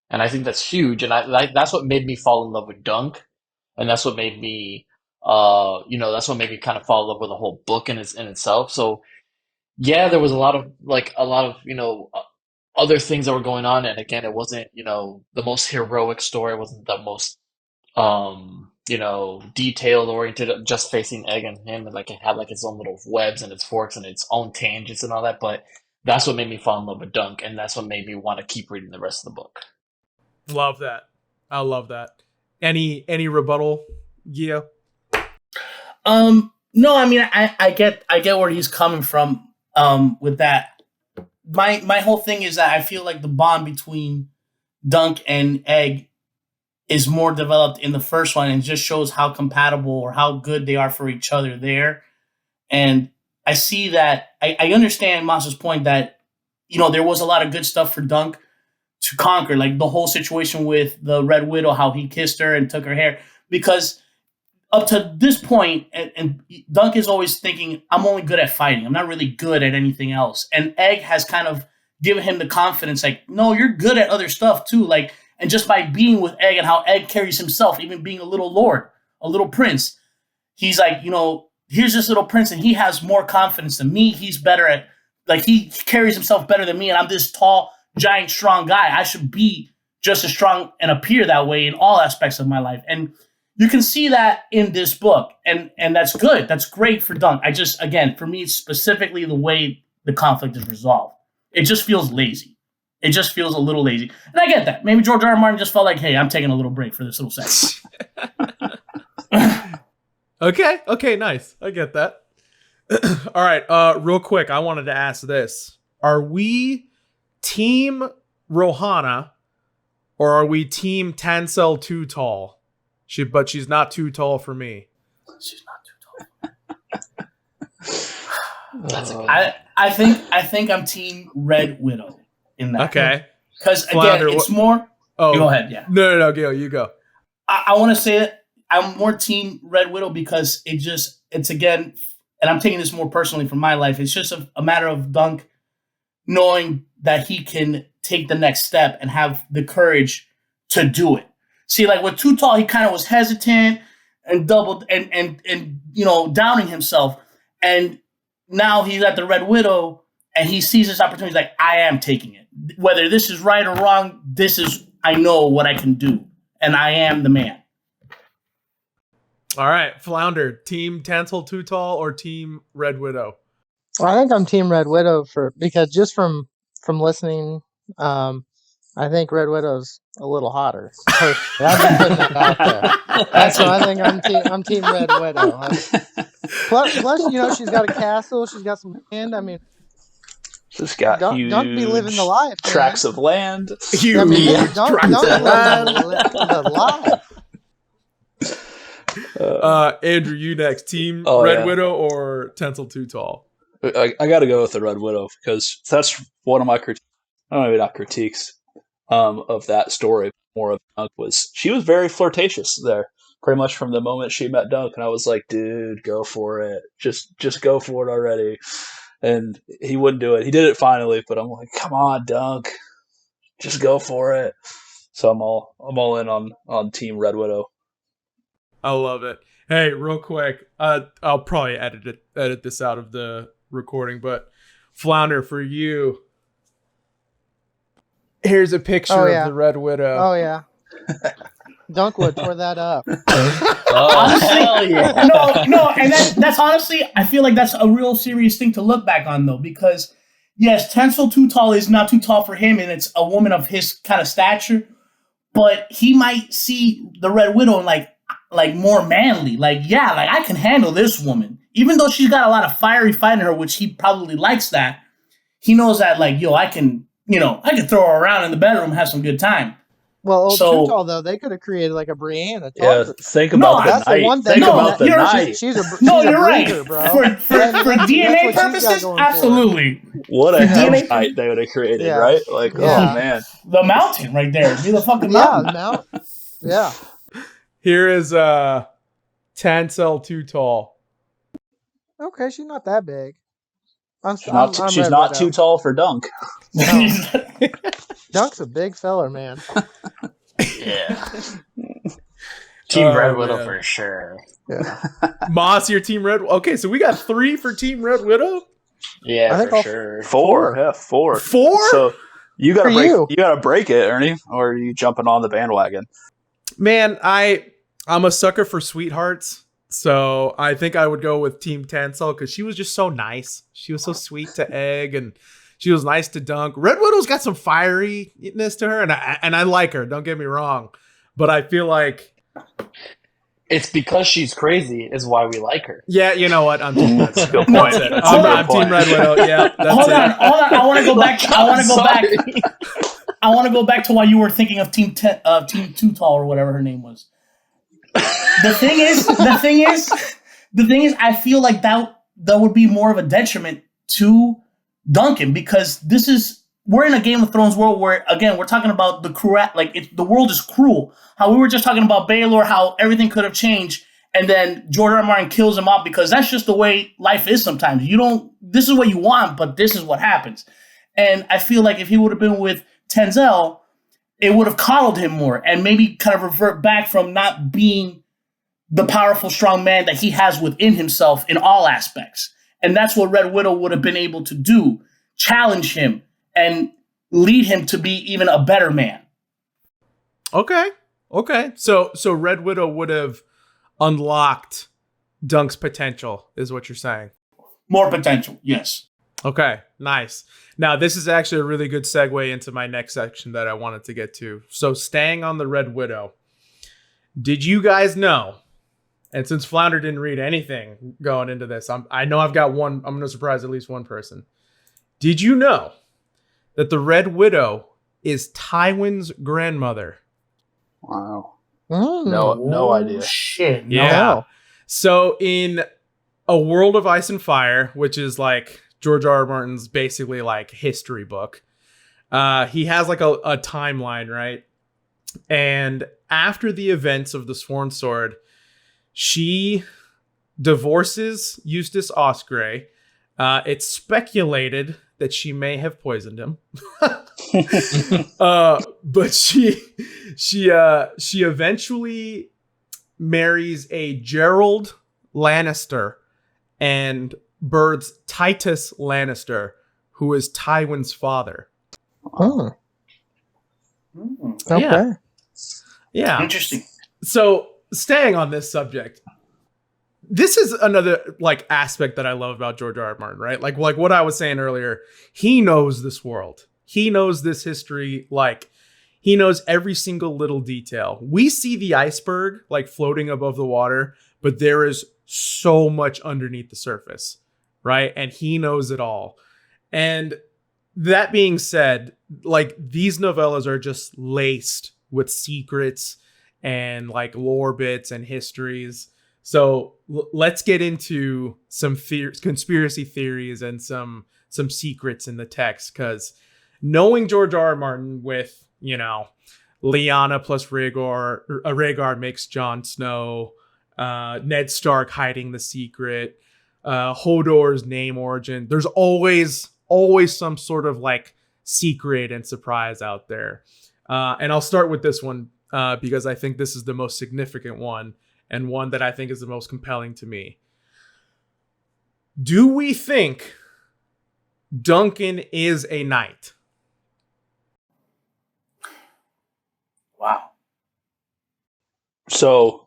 B: And I think that's huge, and that's what made me fall in love with Dunk, and that's what made me, that's what made me kind of fall in love with the whole book in itself. So, yeah, there was a lot of other things that were going on, and again, it wasn't the most heroic story. It wasn't the most detailed oriented, just facing Egg and him, and like it had like its own little webs and its forks and its own tangents and all that. But that's what made me fall in love with Dunk, and that's what made me want to keep reading the rest of the book.
A: Love that. I love that. Any rebuttal, Gio?
D: No, I mean I get where he's coming from with that. My whole thing is that I feel like the bond between Dunk and Egg is more developed in the first one and just shows how compatible or how good they are for each other there. And I see that I understand Massa's point that there was a lot of good stuff for Dunk to conquer, like the whole situation with the Red Widow, how he kissed her and took her hair, because up to this point, and Dunk is always thinking, I'm only good at fighting. I'm not really good at anything else. And Egg has kind of given him the confidence, like, no, you're good at other stuff too. Like, and just by being with Egg and how Egg carries himself, even being a little lord, a little prince, he's like, here's this little prince and he has more confidence than me. He's better at, like, he carries himself better than me. And I'm this tall, giant, strong guy. I should be just as strong and appear that way in all aspects of my life. And you can see that in this book. And that's good. That's great for Dunk. Again, for me, it's specifically the way the conflict is resolved. It just feels lazy. It just feels a little lazy. And I get that. Maybe George R. R. Martin just felt like, hey, I'm taking a little break for this little section.
A: Okay, nice. I get that. All right, real quick, I wanted to ask this. Are we team Rohana or are we team Tansel too tall? But she's not too tall for me.
D: She's not too tall. That's I think I'm team Red Widow in that. Okay. Because again, it's more. Oh, go ahead. Yeah.
A: No, Gail, you go.
D: I want to say that I'm more team Red Widow because it's again, and I'm taking this more personally from my life. It's just a matter of Dunk knowing that he can take the next step and have the courage to do it. See, like with Too Tall, he kind of was hesitant and doubled and downing himself. And now he's at the Red Widow and he sees this opportunity. He's like, I am taking it. Whether this is right or wrong, I know what I can do. And I am the man.
A: All right, Flounder, team Tansel too tall or team Red Widow?
C: Well, I think I'm team Red Widow because just from listening, I think Red Widow's a little hotter. I'm just putting that out there. That's why I think I'm team Red Widow. Plus, she's got a castle. She's got some land. I mean,
E: she's got huge
C: don't be living the life.
E: Tracts of land.
C: Huge tracts of the life.
A: Andrew, you next. Team Red Widow or Tansel too tall?
E: I got to go with the Red Widow because that's one of my critiques of that story. More of Dunk she was very flirtatious there, pretty much from the moment she met Dunk, and I was like, dude, go for it, just go for it already. And he wouldn't do it. He did it finally, but I'm like, come on, Dunk, just go for it. So I'm all in on Team Red Widow.
A: I love it. Hey, real quick, I'll probably edit this out of the recording, but Flounder, for you, here's a picture of the Red Widow.
C: Oh yeah. Dunk would tore that up.
B: Oh, hell yeah.
D: No, and that's honestly, I feel like that's a real serious thing to look back on, though, because yes, Tencel Too Tall is not too tall for him, and it's a woman of his kind of stature, but he might see the Red Widow like more manly. Like, yeah, like I can handle this woman, even though she's got a lot of fiery fight in her, which he probably likes that. He knows that, like, yo, I can throw her around in the bedroom, have some good time.
C: Well, old
D: So-
C: Too Tall though, they could have created like a Brienne. A
E: Yeah,
C: talker.
E: think
D: No,
E: about the
C: that's the
E: night.
C: one thing.
E: Think
D: No,
E: about the
D: you're-
E: night.
C: She's a
D: No,
C: she's a
D: you're right.
C: bruiser, bro.
D: For
C: And
D: DNA
C: that's what she's got
D: purposes,
C: going for her.
D: absolutely.
E: What a
D: For
E: Hedge
D: DNA
E: Knight they would have created,
C: Yeah.
E: right? Like,
C: Yeah.
E: oh man.
D: The mountain right there. Be the fucking
C: Yeah,
D: mountain.
C: now. Yeah.
A: Here is Tancel Too Tall.
C: Okay, she's not that big.
E: She's
C: Red
E: not
C: Widow.
E: too tall for Dunk.
C: Dunk's a big feller, man.
B: Yeah. Team
A: Oh,
B: Red Widow
A: man.
B: for sure.
C: Yeah.
A: Moss, your Team Red. Okay, so we got 3 for Team Red Widow.
B: Yeah,
C: I think
B: for
C: I'll-
B: sure.
E: 4. Yeah, 4.
A: 4?
E: So you gotta
C: For
E: break
C: you.
E: you gotta break it, Ernie, or are you jumping on the bandwagon?
A: Man, I'm a sucker for sweethearts. So I think I would go with Team Tancel because she was just so nice. She was so sweet to Egg, and she was nice to Dunk. Red Widow's got some fieriness to her, and I like her. Don't get me wrong, but I feel like,
B: It's because she's crazy is why we like her.
A: yeah, you know what? I'm Team Red
E: That's a
A: Widow.
E: good point.
A: That's it.
E: That's a
A: I'm,
E: good
A: I'm Team
E: point.
A: Red Widow. Yeah, that's
D: Hold
A: it.
D: on. I want to go back. I want to go back.
B: Sorry.
D: I want to go back to why you were thinking of Team Too Tall or whatever her name was. The thing is, I feel like that would be more of a detriment to Duncan because we're in a Game of Thrones world where, again, we're talking about the cruel, the world is cruel. How we were just talking about Baelor, how everything could have changed, and then George R. R. Martin kills him off because that's just the way life is sometimes. This is what you want, but this is what happens. And I feel like if he would have been with Tenzel, it would have coddled him more and maybe kind of revert back from not being the powerful, strong man that he has within himself in all aspects. And that's what Red Widow would have been able to do, challenge him and lead him to be even a better man.
A: Okay. So Red Widow would have unlocked Dunk's potential, is what you're saying.
D: More potential, yes.
A: Okay, nice. Now, this is actually a really good segue into my next section that I wanted to get to. So, staying on the Red Widow, did you guys know? And since Flounder didn't read anything going into this, I know I've got one. I'm going to surprise at least one person. Did you know that the Red Widow is Tywin's grandmother?
E: Wow.
C: Mm.
E: No idea.
D: Shit. No.
A: Yeah.
C: Wow.
A: So in A World of Ice and Fire, which is like George R. R. Martin's basically like history book, he has like a timeline, right? And after the events of the Sworn Sword, she divorces Eustace Osgrey. It's speculated that she may have poisoned him. But she eventually marries a Gerald Lannister and births Titus Lannister, who is Tywin's father.
C: Mm.
D: Mm,
C: Okay.
A: Yeah.
D: interesting.
A: So staying on this subject, this is another like aspect that I love about George R. R. Martin, right? Like what I was saying earlier, he knows this world. He knows this history. Like he knows every single little detail. We see the iceberg like floating above the water, but there is so much underneath the surface, right? And he knows it all. And that being said, like these novellas are just laced with secrets and like lore bits and histories. So let's get into some conspiracy theories and some secrets in the text, because knowing George R. R. Martin with, you know, Lyanna plus Rhaegar makes Jon Snow, Ned Stark hiding the secret, Hodor's name origin. There's always some sort of like secret and surprise out there. And I'll start with this one because I think this is the most significant one and one that I think is the most compelling to me. Do we think Duncan is a knight?
D: Wow.
E: So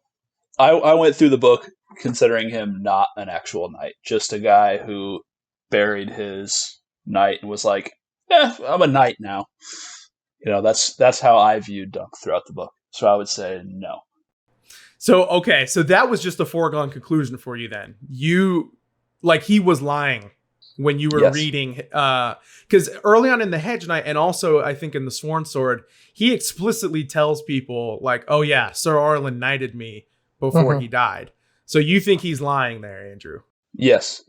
E: I went through the book considering him not an actual knight, just a guy who buried his knight and was like, I'm a knight now. That's how I viewed Dunk throughout the book. So I would say no.
A: So, okay, so that was just a foregone conclusion for you then. He was lying when you were reading, because early on in the Hedge Knight, and also I think in the Sworn Sword, he explicitly tells people like, oh yeah, Sir Arlen knighted me before he died. So you think he's lying there, Andrew?
E: Yes.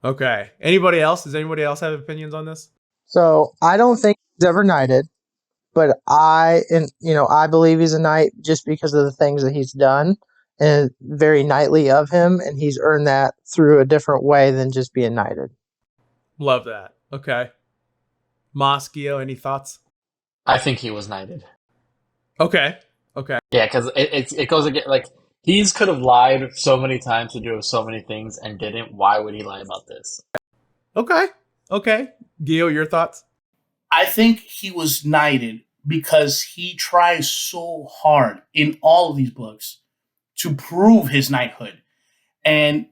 A: Okay. Anybody else? Does anybody else have opinions on this?
C: So I don't think he's ever knighted, but I believe he's a knight just because of the things that he's done, and very knightly of him, and he's earned that through a different way than just being knighted.
A: Love that. Okay. Moschio, any thoughts?
B: I think he was knighted.
A: Okay.
B: Yeah, because it goes again. Like, he's could have lied so many times to do so many things and didn't. Why would he lie about this?
A: Okay. Gio, your thoughts?
D: I think he was knighted because he tries so hard in all of these books to prove his knighthood. And,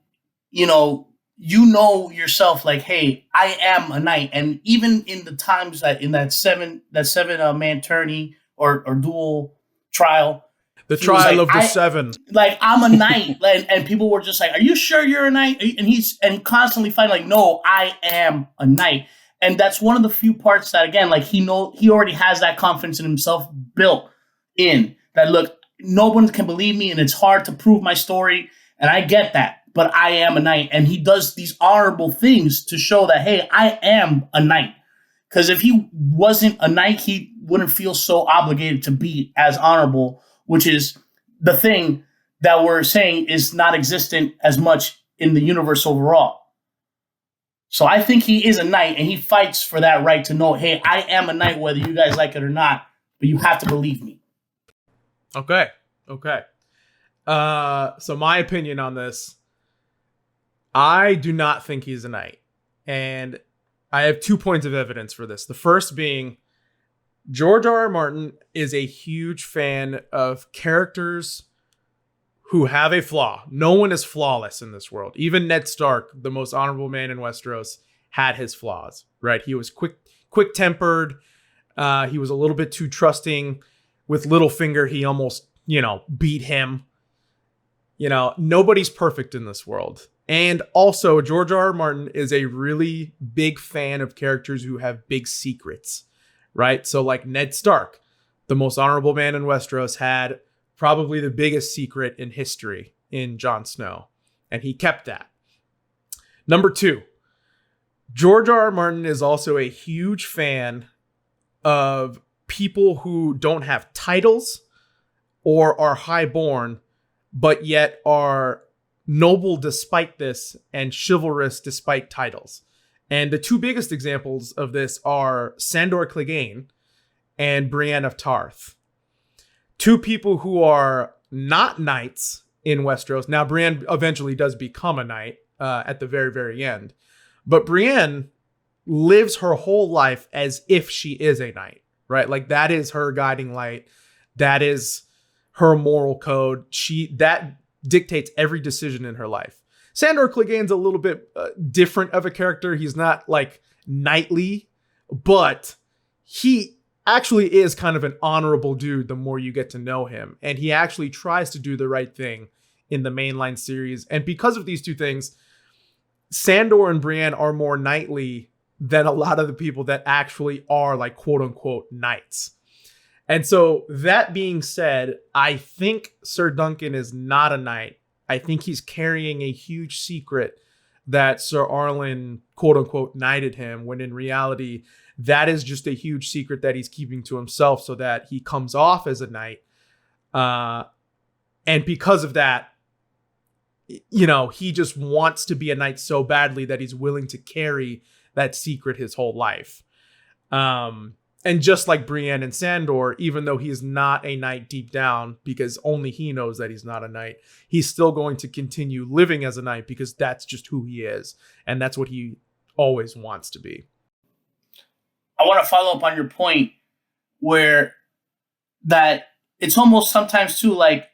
D: yourself, like, hey, I am a knight. And even in the times that in that seven man tourney or duel trial,
A: the trial of the seven.
D: Like, I'm a knight. And people were just like, are you sure you're a knight? And he's constantly fighting like, no, I am a knight. And that's one of the few parts that, again, like, he already has that confidence in himself built in that, look, no one can believe me and it's hard to prove my story. And I get that, but I am a knight. And he does these honorable things to show that, hey, I am a knight. Because if he wasn't a knight, he wouldn't feel so obligated to be as honorable, which is the thing that we're saying is not existent as much in the universe overall. So I think he is a knight, and he fights for that right to know, hey, I am a knight, whether you guys like it or not, but you have to believe me.
A: Okay. So my opinion on this, I do not think he's a knight. And I have 2 points of evidence for this. The first being George R.R. Martin is a huge fan of characters who have a flaw. No one is flawless in this world. Even Ned Stark, the most honorable man in Westeros, had his flaws, right? He was quick-tempered. He was a little bit too trusting. With Littlefinger, he almost, beat him. Nobody's perfect in this world. And also, George R.R. Martin is a really big fan of characters who have big secrets, right? So like Ned Stark, the most honorable man in Westeros, had probably the biggest secret in history in Jon Snow. And he kept that. Number 2, George R.R. Martin is also a huge fan of people who don't have titles or are highborn, but yet are noble despite this and chivalrous despite titles. And the 2 biggest examples of this are Sandor Clegane and Brienne of Tarth. 2 people who are not knights in Westeros. Now, Brienne eventually does become a knight at the very, very end. But Brienne lives her whole life as if she is a knight, right? Like, that is her guiding light. That is her moral code. That dictates every decision in her life. Sandor Clegane's a little bit different of a character. He's not like knightly, but he actually is kind of an honorable dude the more you get to know him. And he actually tries to do the right thing in the mainline series. And because of these 2 things, Sandor and Brienne are more knightly than a lot of the people that actually are like quote unquote knights. And so that being said, I think Sir Duncan is not a knight. I think he's carrying a huge secret that Sir Arlen quote unquote knighted him, when in reality, that is just a huge secret that he's keeping to himself so that he comes off as a knight. And because of that, he just wants to be a knight so badly that he's willing to carry that secret his whole life. And just like Brienne and Sandor, even though he's not a knight deep down, because only he knows that he's not a knight, he's still going to continue living as a knight because that's just who he is. And that's what he always wants to be.
D: I want to follow up on your point where that it's almost sometimes too like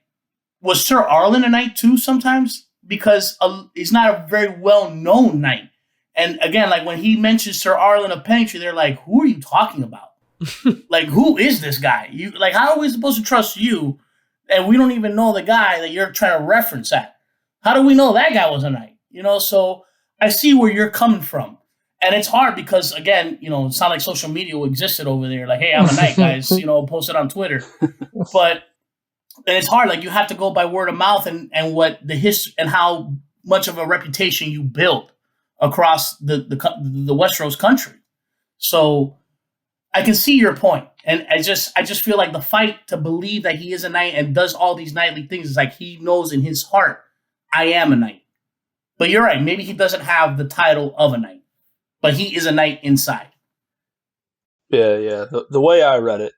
D: was Sir Arlen a knight too sometimes? Because he's not a very well-known knight. And again, like when he mentions Sir Arlen of Pentree, they're like, who are you talking about? Like, who is this guy? You like, how are we supposed to trust you? And we don't even know the guy that you're trying to reference at. How do we know that guy was a knight? So I see where you're coming from. And it's hard because, again, it's not like social media existed over there. Like, hey, I'm a knight, guys, post it on Twitter. But and it's hard. Like, you have to go by word of mouth and what the history and how much of a reputation you build across the Westeros country. So I can see your point. And I just feel like the fight to believe that he is a knight and does all these knightly things is like he knows in his heart, I am a knight. But you're right. Maybe he doesn't have the title of a knight, but he is a knight inside.
E: Yeah. The way I read it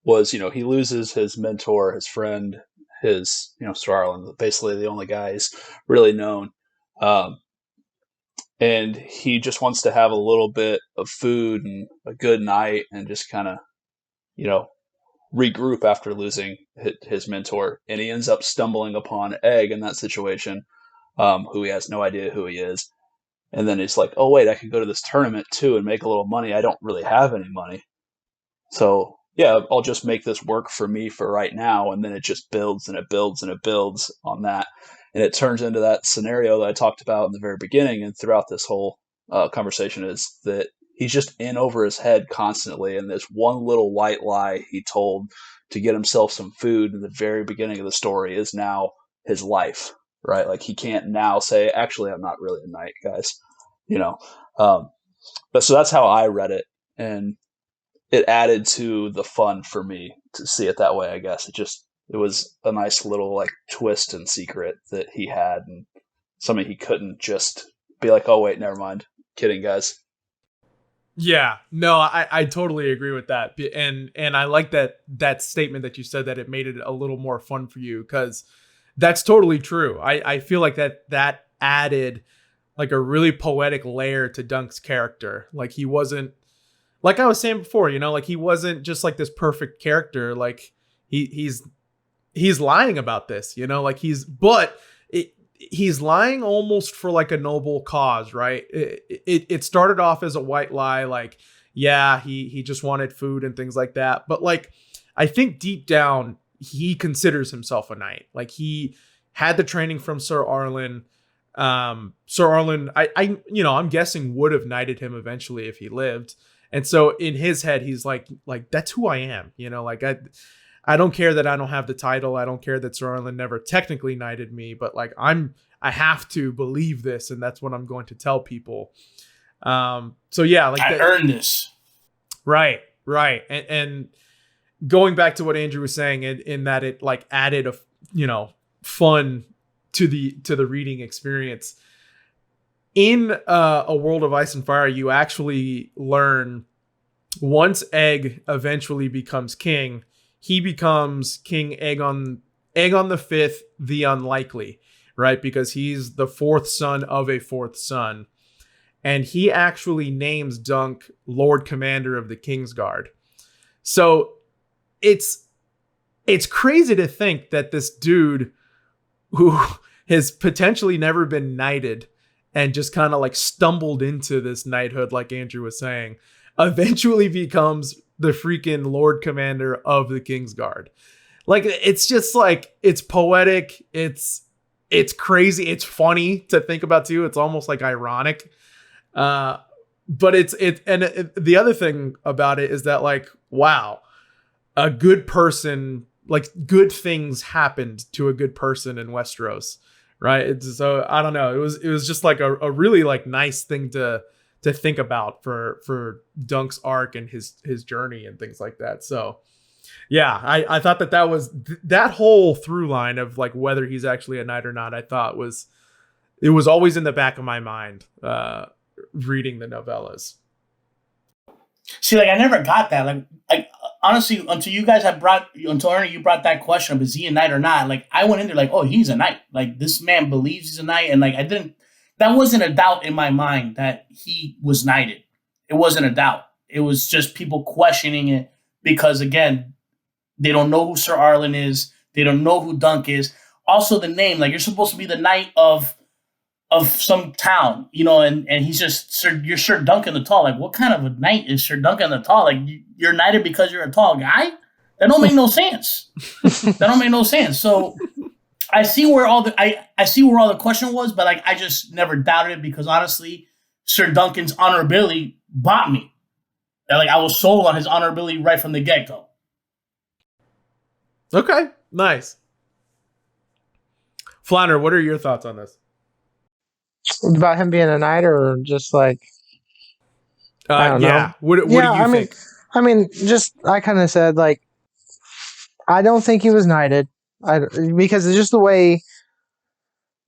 E: was, he loses his mentor, his friend, his, Sir Arlen, basically the only guy he's really known. And he just wants to have a little bit of food and a good night and just kind of, regroup after losing his mentor. And he ends up stumbling upon Egg in that situation, who he has no idea who he is. And then he's like, oh, wait, I could go to this tournament too and make a little money. I don't really have any money. So, yeah, I'll just make this work for me for right now. And then it just builds and it builds and it builds on that. And it turns into that scenario that I talked about in the very beginning and throughout this whole conversation is that he's just in over his head constantly. And this one little white lie he told to get himself some food in the very beginning of the story is now his life, right? Like he can't now say, actually, I'm not really a knight, guys, But so that's how I read it. And it added to the fun for me to see it that way, I guess. It was a nice little like twist and secret that he had and something he couldn't just be like, oh, wait, never mind. Kidding, guys.
A: Yeah, no, I totally agree with that. And I like that statement that you said that it made it a little more fun for you because that's totally true. I feel like that added like a really poetic layer to Dunk's character. Like he wasn't, like I was saying before, like he wasn't just like this perfect character. Like he's lying about this, like he's lying almost for like a noble cause, right? It started off as a white lie, like, yeah, he just wanted food and things like that. But like, I think deep down, he considers himself a knight. Like he had the training from Sir Arlen. Sir Arlen, I'm guessing would have knighted him eventually if he lived. And so in his head, he's like, that's who I am. Like I don't care that I don't have the title. I don't care that Sir Arlen never technically knighted me, but like I have to believe this, and that's what I'm going to tell people. So yeah, like
D: I earned this.
A: Right. And going back to what Andrew was saying, in that it like added fun to the reading experience. In A World of Ice and Fire, you actually learn once Egg eventually becomes king, he becomes King Aegon the Fifth, the Unlikely, right? Because he's the fourth son of a fourth son. And he actually names Dunk Lord Commander of the Kingsguard. So it's crazy to think that this dude who has potentially never been knighted and just kind of like stumbled into this knighthood, like Andrew was saying, eventually becomes the freaking Lord Commander of the Kingsguard. Like, it's just like, it's poetic. It's crazy. It's funny to think about too. It's almost like ironic. But the other thing about it is that like, wow, a good person, like good things happened to a good person in Westeros. Right. So I don't know. It was just like a really like nice thing to think about for Dunk's arc and his journey and things like that. So yeah, I thought that was that whole through line of like whether he's actually a knight or not. I thought it was always in the back of my mind reading the novellas.
D: See, like I never got that. Like honestly, until Ernie, you brought that question up, is he a knight or not? Like I went in there like, oh, he's a knight. Like this man believes he's a knight, and like that wasn't a doubt in my mind that he was knighted. It wasn't a doubt. It was just people questioning it because again, they don't know who Sir Arlen is. They don't know who Dunk is. Also, the name, like, you're supposed to be the knight of some town, and he's just you're Sir Duncan the Tall. Like, what kind of a knight is Sir Duncan the Tall? Like, you're knighted because you're a tall guy? That don't make no sense. So I see where all the question was, but like I just never doubted it because honestly, Sir Duncan's honorability bought me. And like I was sold on his honorability right from the get-go.
A: Okay, nice. Flanner, what are your thoughts on this?
C: About him being a knight, or just like I don't know.
A: What do you think?
C: I mean, just I kind of said like I don't think he was knighted, because it's just the way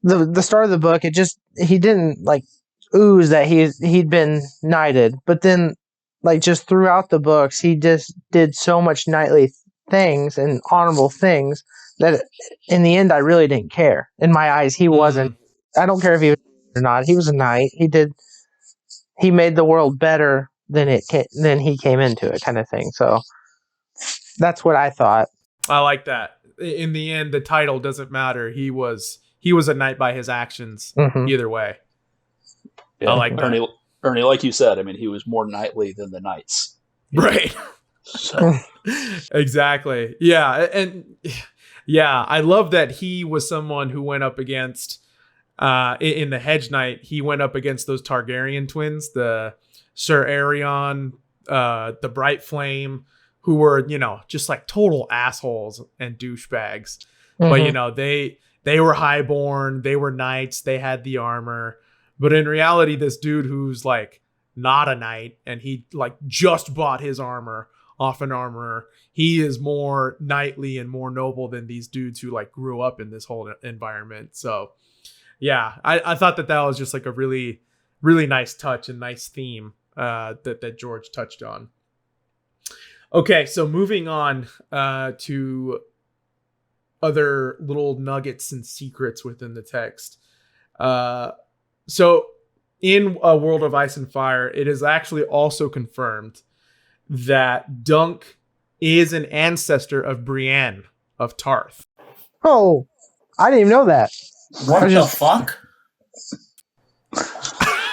C: the start of the book. He didn't like ooze that he'd been knighted, but then like just throughout the books, he just did so much knightly things and honorable things that in the end I really didn't care. In my eyes, he wasn't. I don't care if he was or not. He was a knight. He made the world better than he came into it, kind of thing. So that's what I thought.
A: I like that. In the end, the title doesn't matter. He was a knight by his actions. Either way.
E: Yeah,
A: I like that.
E: Ernie, like you said, I mean, he was more knightly than the knights.
A: Right.
E: So.
A: Exactly. Yeah. And yeah, I love that he was someone who went up against, in the Hedge Knight, he went up against those Targaryen twins, the Sir Arion, the Bright Flame, who were, just like total assholes and douchebags. But, they were highborn, they were knights, they had the armor. But in reality, this dude who's like not a knight and he like just bought his armor off an armorer, he is more knightly and more noble than these dudes who like grew up in this whole environment. So yeah, I thought that was just like a really, really nice touch and nice theme that George touched on. Okay, so moving on to other little nuggets and secrets within the text. So in A World of Ice and Fire, it is actually also confirmed that Dunk is an ancestor of Brienne of Tarth.
C: Oh, I didn't even know that.
D: What the fuck?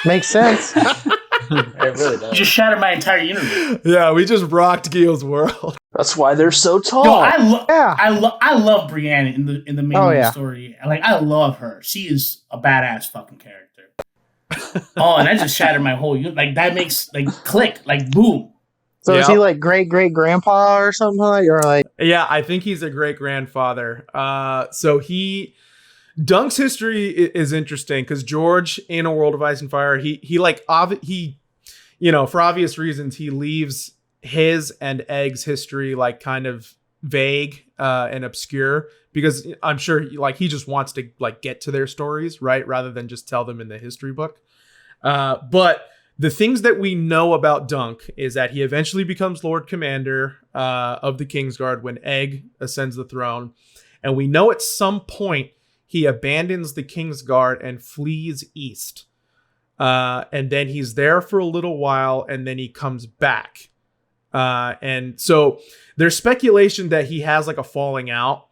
C: Makes sense.
B: It really does.
D: You just shattered my entire universe.
A: Yeah, we just rocked Gil's world.
E: That's why they're so tall.
D: Yo, I love Brienne in the main story. Like I love her. She is a badass fucking character. And that just shattered my whole universe. Like that makes like click, like boom.
C: So is he like great grandpa or something like, or like? Yeah,
A: I think he's a great grandfather. So Dunk's history is interesting because George in A World of Ice and Fire, he for obvious reasons, he leaves his and Egg's history like kind of vague and obscure because I'm sure like he just wants to like get to their stories, right, rather than just tell them in the history book. But the things that we know about Dunk is that he eventually becomes Lord Commander of the Kingsguard when Egg ascends the throne, and we know at some point he abandons the Kingsguard and flees east. And then he's there for a little while, and then he comes back. And so there's speculation that he has like a falling out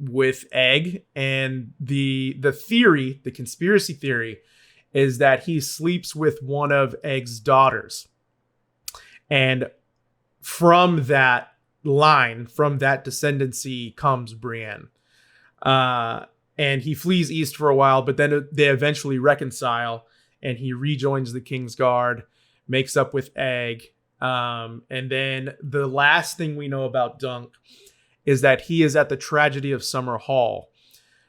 A: with Egg, and the theory, the conspiracy theory, is that he sleeps with one of Egg's daughters. And from that line, from that descendancy comes Brienne. And he flees east for a while, but then they eventually reconcile and he rejoins the Kingsguard, makes up with Egg. And then the last thing we know about Dunk is that he is at the Tragedy of Summer Hall.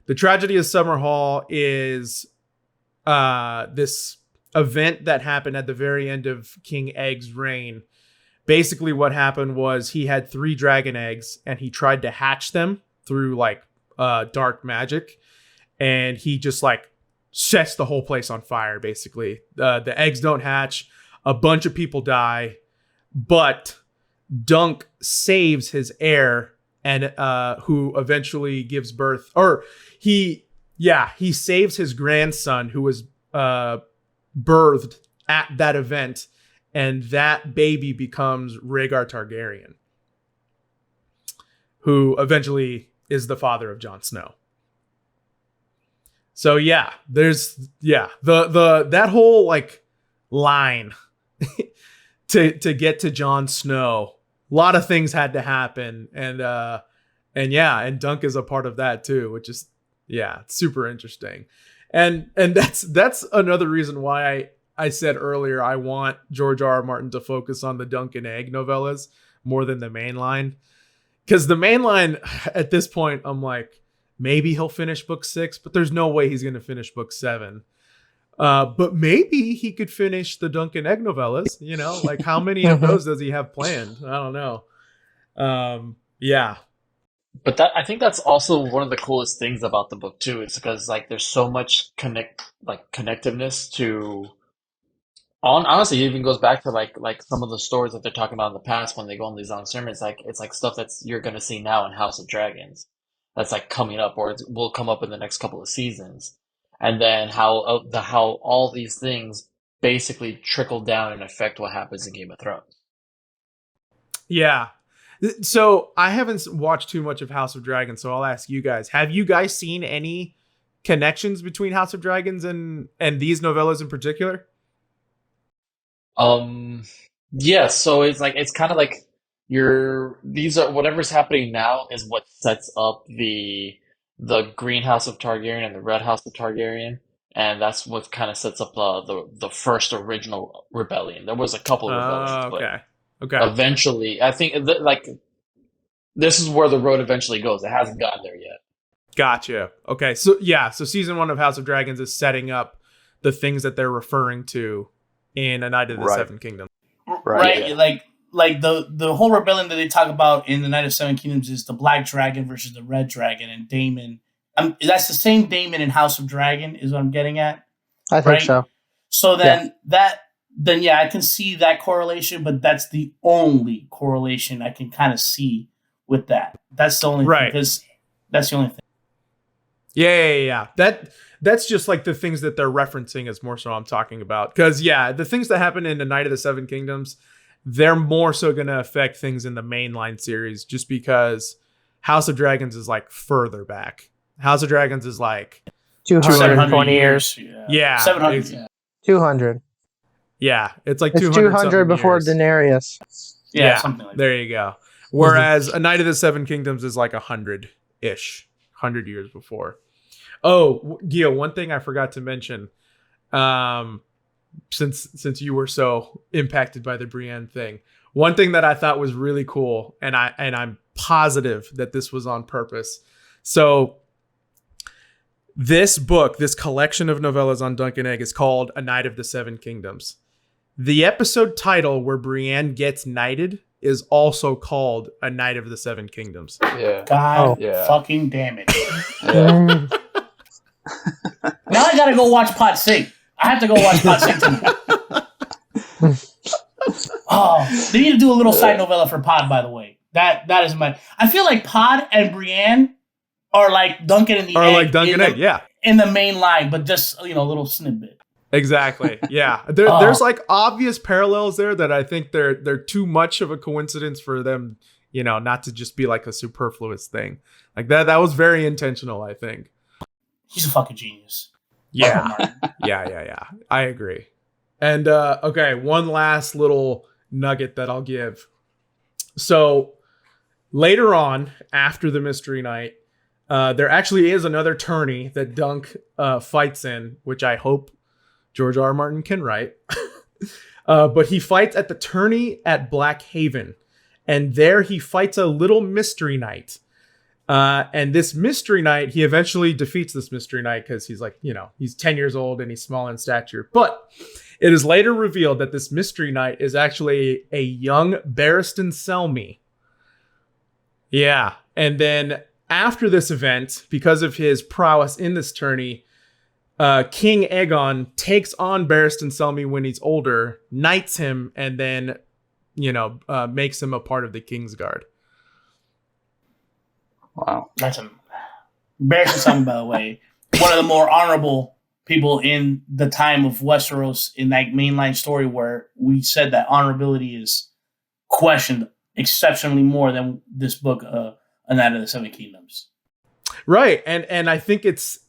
A: The Tragedy of Summer Hall is this event that happened at the very end of King Egg's reign. Basically what happened was he had 3 dragon eggs and he tried to hatch them through like dark magic, and he just like sets the whole place on fire. Basically the eggs don't hatch, a bunch of people die, but Dunk saves his heir and who eventually gives birth, or he saves his grandson who was birthed at that event, and that baby becomes Rhaegar Targaryen. who eventually is the father of Jon Snow. So yeah, there's the that whole like line to get to Jon Snow. A lot of things had to happen, and Dunk is a part of that too, which is super interesting. And that's another reason why I said earlier I want George R. R. Martin to focus on the Dunk and Egg novellas more than the main line. Because the main line at this point, I'm like, maybe he'll finish book 6, but there's no way he's going to finish book 7. But maybe he could finish the Dunk and Egg novellas. You know, like how many of those does he have planned? I don't know. Yeah.
B: But I think that's also one of the coolest things about the book too. It's because like there's so much connectiveness to. Honestly, it even goes back to like some of the stories that they're talking about in the past when they go on these long sermons. Like it's like stuff that's you're gonna see now in House of Dragons, that's like coming up or it will come up in the next couple of seasons, and then how all these things basically trickle down and affect what happens in Game of Thrones.
A: Yeah. So I haven't watched too much of House of Dragons, so I'll ask you guys: have you guys seen any connections between House of Dragons and these novellas in particular?
B: Yeah, so it's kind of like these are whatever's happening now is what sets up the Green House of Targaryen and the Red House of Targaryen, and that's what kind of sets up the first original rebellion. There was a couple of rebellions, but eventually, I think this is where the road eventually goes. It hasn't gotten there yet.
A: Gotcha. Okay, so season 1 of House of Dragons is setting up the things that they're referring to in A Knight of the Seven Kingdoms.
D: Right. Yeah. Like the whole rebellion that they talk about in The Knight of Seven Kingdoms is the Black Dragon versus the Red Dragon, and Daemon. That's the same Daemon in House of Dragon is what I'm getting at.
C: I think so.
D: So then I can see that correlation, but that's the only correlation I can kind of see with that. That's the only thing, because that's the only thing.
A: Yeah. That's just like the things that they're referencing is more so I'm talking about. Because, the things that happen in The Knight of the Seven Kingdoms, they're more so going to affect things in the mainline series just because House of Dragons is like further back. House of Dragons is like
C: 220 years.
A: Yeah.
D: 700.
C: 200.
A: Yeah. It's like
C: it's 200 before
A: years.
C: Daenerys.
A: Yeah.
D: Something like
A: there you go. Whereas A Knight of the Seven Kingdoms is like 100-ish. 100 years before. Oh, Gio, one thing I forgot to mention, since you were so impacted by the Brienne thing, one thing that I thought was really cool, and I'm positive that this was on purpose. So this book, this collection of novellas on Dunk and Egg is called A Knight of the Seven Kingdoms. The episode title where Brienne gets knighted is also called A Knight of the Seven Kingdoms.
E: Yeah.
D: God fucking damn it. Yeah. Now I gotta go watch Pod Sync. I have to go watch Pod Sync tonight. Oh, they need to do a little side novella for Pod, by the way. That is my... I feel like Pod and Brienne are like Duncan and the Egg.
A: Like Duncan and Egg, yeah.
D: In the main line, but just, a little snippet.
A: Exactly. Yeah. There's like obvious parallels there that I think they're too much of a coincidence for them, not to just be like a superfluous thing. Like that was very intentional, I think.
D: He's a fucking genius.
A: Yeah. Yeah. I agree. And okay, one last little nugget that I'll give. So later on, after the Mystery Knight, there actually is another tourney that Dunk fights in, which I hope George R. R. Martin can write. But he fights at the tourney at Black Haven. And there he fights a little Mystery Knight. And this Mystery Knight, he eventually defeats this Mystery Knight because he's like, he's 10 years old and he's small in stature. But it is later revealed that this Mystery Knight is actually a young Barristan Selmy. Yeah. And then after this event, because of his prowess in this tourney, King Aegon takes on Barristan Selmy when he's older, knights him, and then, makes him a part of the Kingsguard.
E: Wow.
D: That's Barristan Selmy, by the way, one of the more honorable people in the time of Westeros in that mainline story where we said that honorability is questioned exceptionally more than this book, A A Night of the Seven Kingdoms.
A: Right. And I think it's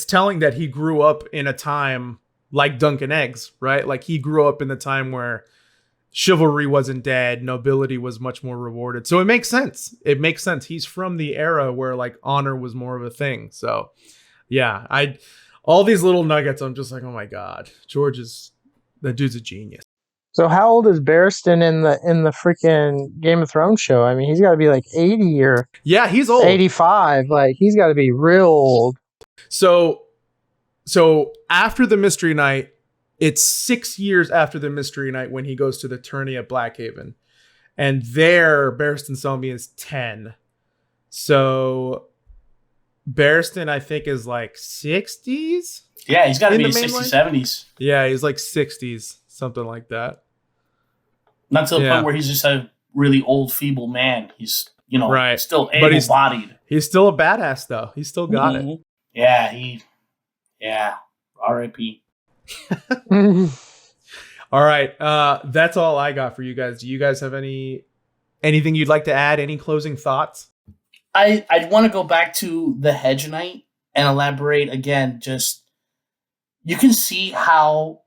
A: telling that he grew up in a time like Dunk and Eggs, right? Like he grew up in the time where chivalry wasn't dead, nobility was much more rewarded. So it makes sense. It makes sense. He's from the era where like honor was more of a thing. So yeah, all these little nuggets, I'm just like, oh my God, that dude's a genius.
C: So how old is Barristan in the freaking Game of Thrones show? I mean, he's got to be like 80 or
A: Yeah, he's old.
C: 85. Like he's got to be real old.
A: So after the Mystery Night, it's 6 years after the Mystery Night when he goes to the tourney at Blackhaven. And there, Barristan Selmy is 10. So Barristan, I think, is like 60s?
D: Yeah, he's got to
A: In
D: be
A: the
D: 60s,
A: mainline?
D: 70s.
A: Yeah, he's like 60s, something like that.
D: Not to the
A: Yeah.
D: point where he's just a really old, feeble man. He's,
A: Right.
D: still
A: But he's-
D: able-bodied.
A: He's still a badass, though. He's still got it.
D: Yeah, R.I.P.
A: All right. That's all I got for you guys. Do you guys have anything you'd like to add? Any closing thoughts?
D: I'd want to go back to the Hedge Knight and elaborate again. Just you can see how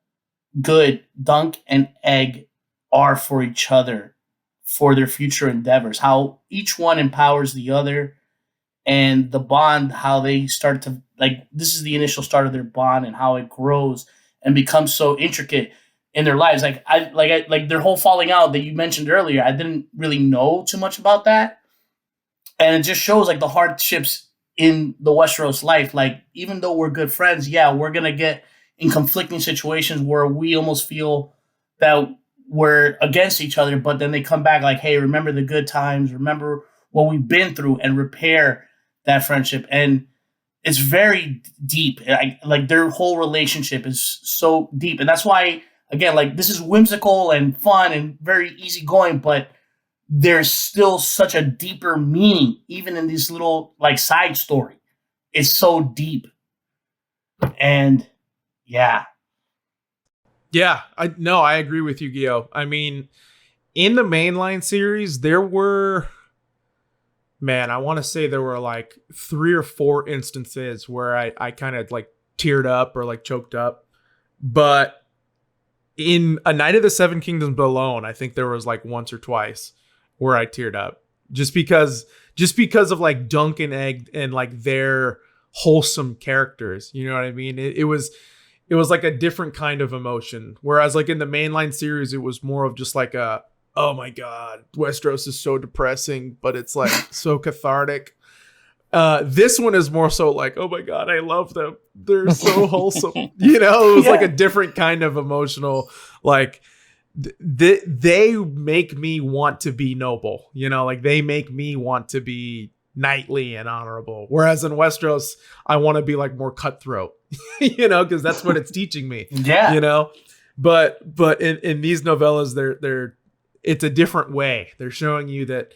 D: good Dunk and Egg are for each other, for their future endeavors. How each one empowers the other, and the bond. How they start to this is the initial start of their bond, and how it grows and becomes so intricate in their lives. Like their whole falling out that you mentioned earlier. I didn't really know too much about that. And it just shows like the hardships in the Westeros life. Like, even though we're good friends, yeah, we're going to get in conflicting situations where we almost feel that we're against each other, but then they come back like, hey, remember the good times, remember what we've been through, and repair that friendship. And it's very deep. Like their whole relationship is so deep. And that's why, again, like this is whimsical and fun and very easygoing, but there's still such a deeper meaning, even in this little like side story. It's so deep. And yeah.
A: Yeah, I agree with you, Gio. I mean, in the mainline series, there were, I want to say there were like 3 or 4 instances where I kind of like teared up or like choked up. But in A Night of the Seven Kingdoms alone, I think there was like once or twice where I teared up just because of like Dunk and Egg and like their wholesome characters. You know what I mean? It was like a different kind of emotion. Whereas like in the mainline series, it was more of just like oh my God, Westeros is so depressing, but it's like so cathartic. This one is more so like, oh my God, I love them. They're so wholesome. It was like a different kind of emotional, like they make me want to be noble, like they make me want to be knightly and honorable. Whereas in Westeros, I want to be like more cutthroat, because that's what it's teaching me.
D: Yeah.
A: But in these novellas, they're it's a different way. They're showing you that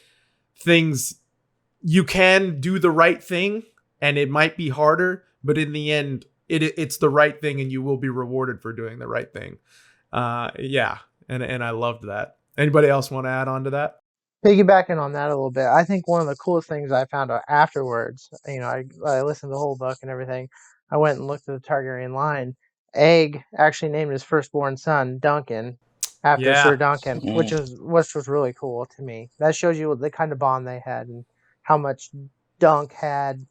A: you can do the right thing, and it might be harder, but in the end, it's the right thing, and you will be rewarded for doing the right thing. Yeah. And I loved that. Anybody else want to add on to that?
C: Piggybacking on that a little bit, I think one of the coolest things I found out afterwards, I listened to the whole book and everything. I went and looked at the Targaryen line. Egg actually named his firstborn son Duncan after Sir Duncan, which was really cool to me. That shows you the kind of bond they had and how much Dunk had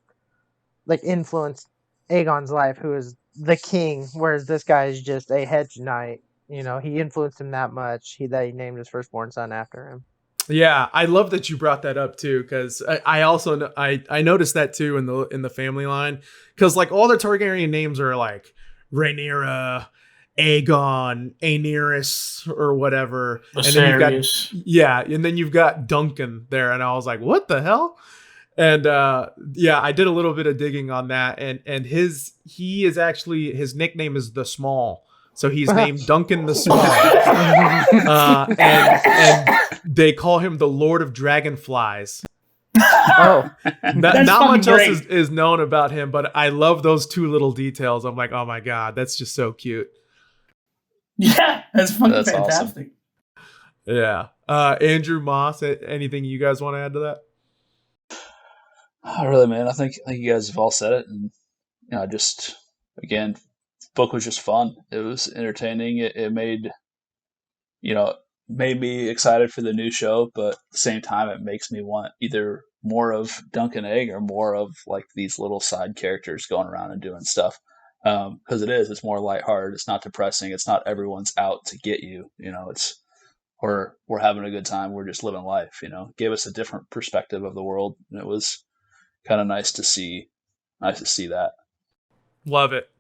C: like influenced Aegon's life, who is the king, whereas this guy is just a hedge knight. He influenced him that much that he named his firstborn son after him.
A: Yeah, I love that you brought that up too, because I also I noticed that too in the family line, because like all the Targaryen names are like Rhaenyra, Aegon, Aenirys, or whatever,
D: Viserys.
A: and then you've got Duncan there, and I was like, what the hell? And I did a little bit of digging on that, and his nickname is the Small. So he's named Duncan the Small. And they call him the Lord of Dragonflies.
C: Oh,
A: Not much
D: great.
A: else is known about him, but I love those 2 little details. I'm like, oh my God, that's just so cute.
D: Yeah, that's fucking
E: That's
D: fantastic.
A: Yeah. Andrew, Moss, anything you guys want to add to that?
E: Oh, really, man. I think you guys have all said it, and just again, book was just fun. It was entertaining. It made you know made me excited for the new show, but at the same time, it makes me want either more of Duncan Egg or more of like these little side characters going around and doing stuff. Because it's more lighthearted. It's not depressing. It's not everyone's out to get you. It's we're having a good time. We're just living life. Gave us a different perspective of the world, and it was kind of nice to see. Nice to see that.
A: Love it.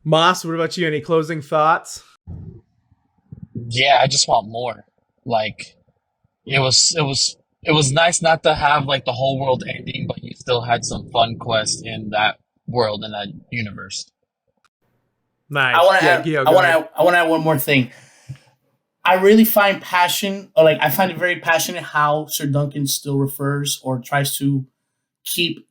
A: Moss, what about you? Any closing thoughts?
B: Yeah, I just want more. Like it was nice not to have like the whole world ending, but you still had some fun quests in that world, in that universe.
A: Nice.
D: I want to
A: Yeah,
D: add.
A: Gio,
D: I
A: go
D: want
A: ahead.
D: to. I want to add one more thing. I really find passion, or like I find it very passionate how Sir Duncan still refers or tries to keep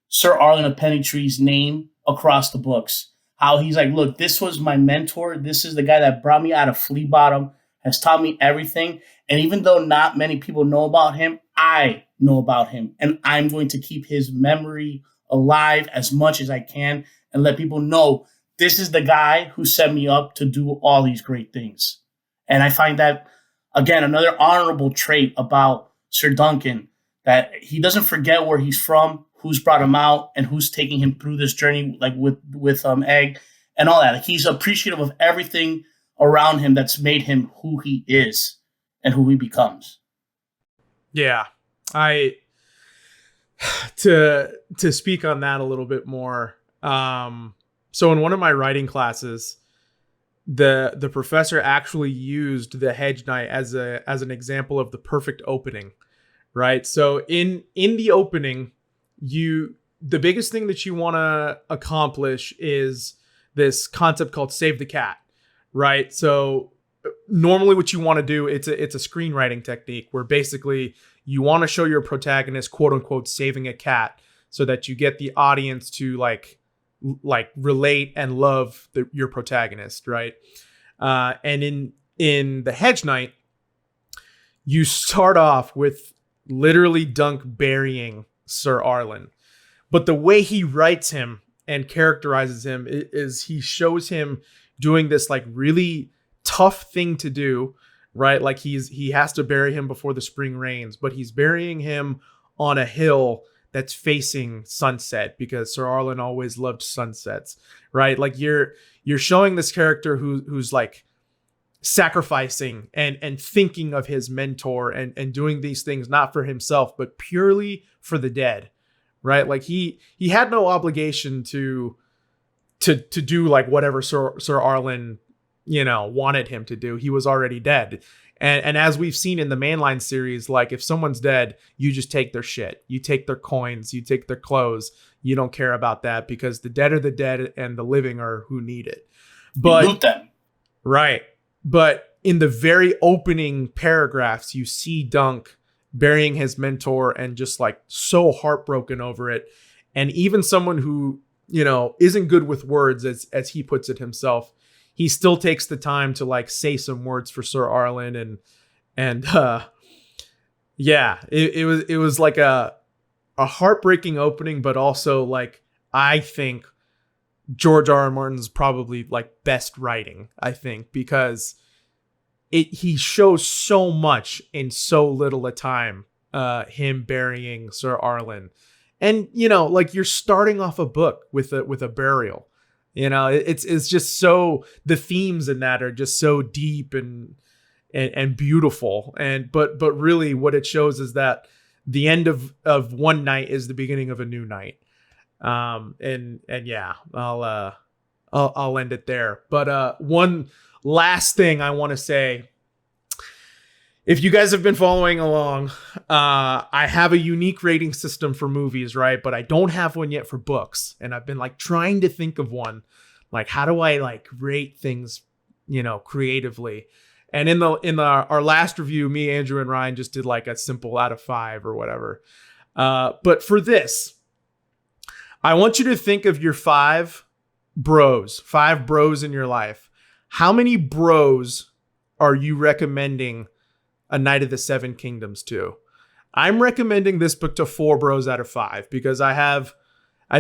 D: Sir Arlen of Pennytree's name across the books. How he's like, look, this was my mentor. This is the guy that brought me out of Flea Bottom, has taught me everything. And even though not many people know about him, I know about him. And I'm going to keep his memory alive as much as I can and let people know this is the guy who set me up to do all these great things. And I find that, again, another honorable trait about Sir Duncan, that he doesn't forget where he's from, who's brought him out, and who's taking him through this journey, like with Egg and all that. Like, he's appreciative of everything around him that's made him who he is and who he becomes.
A: Yeah. I to speak on that a little bit more. So in one of my writing classes, the professor actually used the Hedge Knight as an example of the perfect opening, right? So in the opening, the biggest thing that you want to accomplish is this concept called save the cat, right? So normally what you want to do, it's a screenwriting technique where basically you want to show your protagonist, quote unquote, saving a cat so that you get the audience to like relate and love your protagonist, right? And in the Hedge Knight, you start off with literally Dunk burying Sir Arlen, but the way he writes him and characterizes him is he shows him doing this like really tough thing to do, right? Like he has to bury him before the spring rains, but he's burying him on a hill that's facing sunset because Sir Arlen always loved sunsets, right? Like you're showing this character who's like sacrificing and thinking of his mentor and doing these things not for himself but purely for the dead, right? Like he had no obligation to do like whatever Sir Arlen wanted him to do. He was already dead. And as we've seen in the mainline series, like if someone's dead, you just take their shit. You take their coins, you take their clothes. You don't care about that because the dead are the dead and the living are who need it. But
D: You loot them.
A: right. But in the very opening paragraphs, you see Dunk burying his mentor and just like so heartbroken over it. And even someone who, isn't good with words as he puts it himself, he still takes the time to like say some words for Sir Arlen and yeah, it was like a heartbreaking opening, but also like I think George R.R. Martin's probably like best writing, I think, because he shows so much in so little a time, him burying Sir Arlen. And like you're starting off a book with a burial. It's just so, the themes in that are just so deep and beautiful. But really what it shows is that the end of one night is the beginning of a new night. And yeah, I'll end it there. But one last thing I want to say, if you guys have been following along, I have a unique rating system for movies, right? But I don't have one yet for books. And I've been like trying to think of one. Like, how do I like rate things, creatively? And in our last review, me, Andrew, and Ryan just did like a simple out of 5 or whatever. But for this, I want you to think of your 5 bros in your life. How many bros are you recommending A Knight of the Seven Kingdoms to? I'm recommending this book to 4 bros out of 5 because I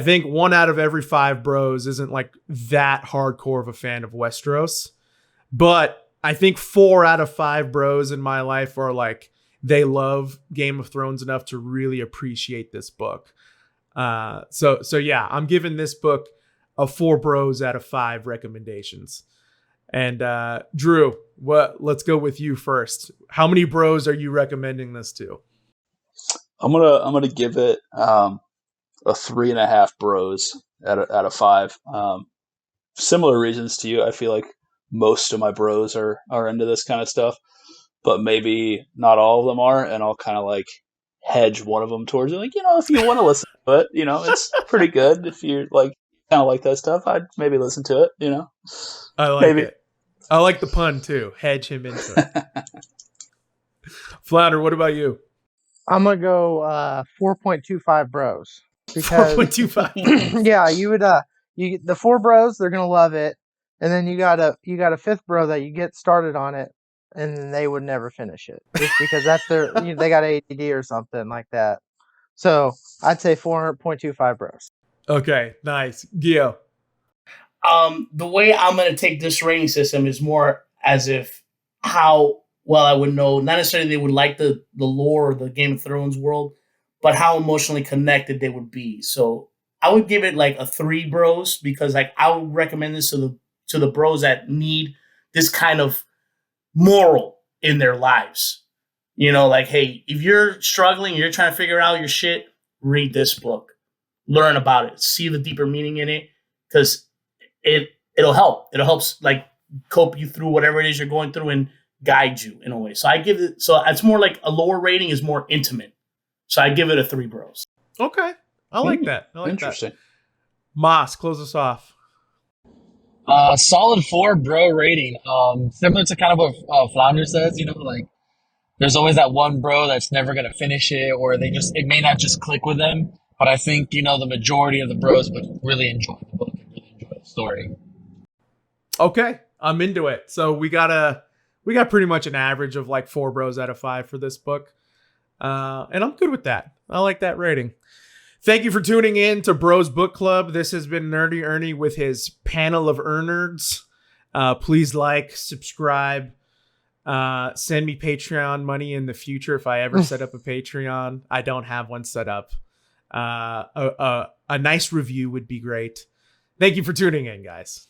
A: think 1 out of every 5 bros isn't like that hardcore of a fan of Westeros. But I think 4 out of 5 bros in my life are like, they love Game of Thrones enough to really appreciate this book. So yeah, I'm giving this book a 4 bros out of 5 recommendations. And Drew, let's go with you first. How many bros are you recommending this to?
E: I'm gonna give it a 3.5 bros out of 5. Similar reasons to you. I feel like most of my bros are into this kind of stuff, but maybe not all of them are, and I'll kind of like hedge one of them towards it. Like, if you want to listen to it, it's pretty good. If you're like kind of like that stuff, I'd maybe listen to it.
A: I like
E: maybe.
A: it. I like the pun too. Hedge him into it. Flounder, what about you?
C: I'm gonna go 4.25 bros because
A: 4.25.
C: yeah, you would you the 4 bros, they're gonna love it, and then you got a 5th bro that you get started on it, and then they would never finish it just because that's their they got ADD or something like that. So I'd say 4.25 bros.
A: Okay, nice. Gio.
D: The way I'm going to take this rating system is more as if how well I would know, not necessarily they would like the lore or the Game of Thrones world, but how emotionally connected they would be. So I would give it like a 3 bros because like I would recommend this to the bros that need this kind of moral in their lives. Like, hey, if you're struggling, you're trying to figure out your shit, read this book, learn about it, see the deeper meaning in it, because it'll help. It'll help like cope you through whatever it is you're going through and guide you in a way. So it's more like a lower rating is more intimate. So I give it a 3 bros.
A: Okay. I like that.
E: Interesting.
A: Moss, close us off.
B: Solid 4 bro rating. Similar to kind of what Flounder says, like there's always that one bro that's never gonna finish it, or it may not just click with them. But I think the majority of the bros would really enjoy the book and really enjoy the story.
A: Okay, I'm into it. So we got pretty much an average of like 4 bros out of 5 for this book, and I'm good with that. I like that rating. Thank you for tuning in to Bros Book Club. This has been Nerdy Ernie with his panel of Earnerds. Please like, subscribe, send me Patreon money in the future if I ever set up a Patreon. I don't have one set up. A nice review would be great. Thank you for tuning in, guys.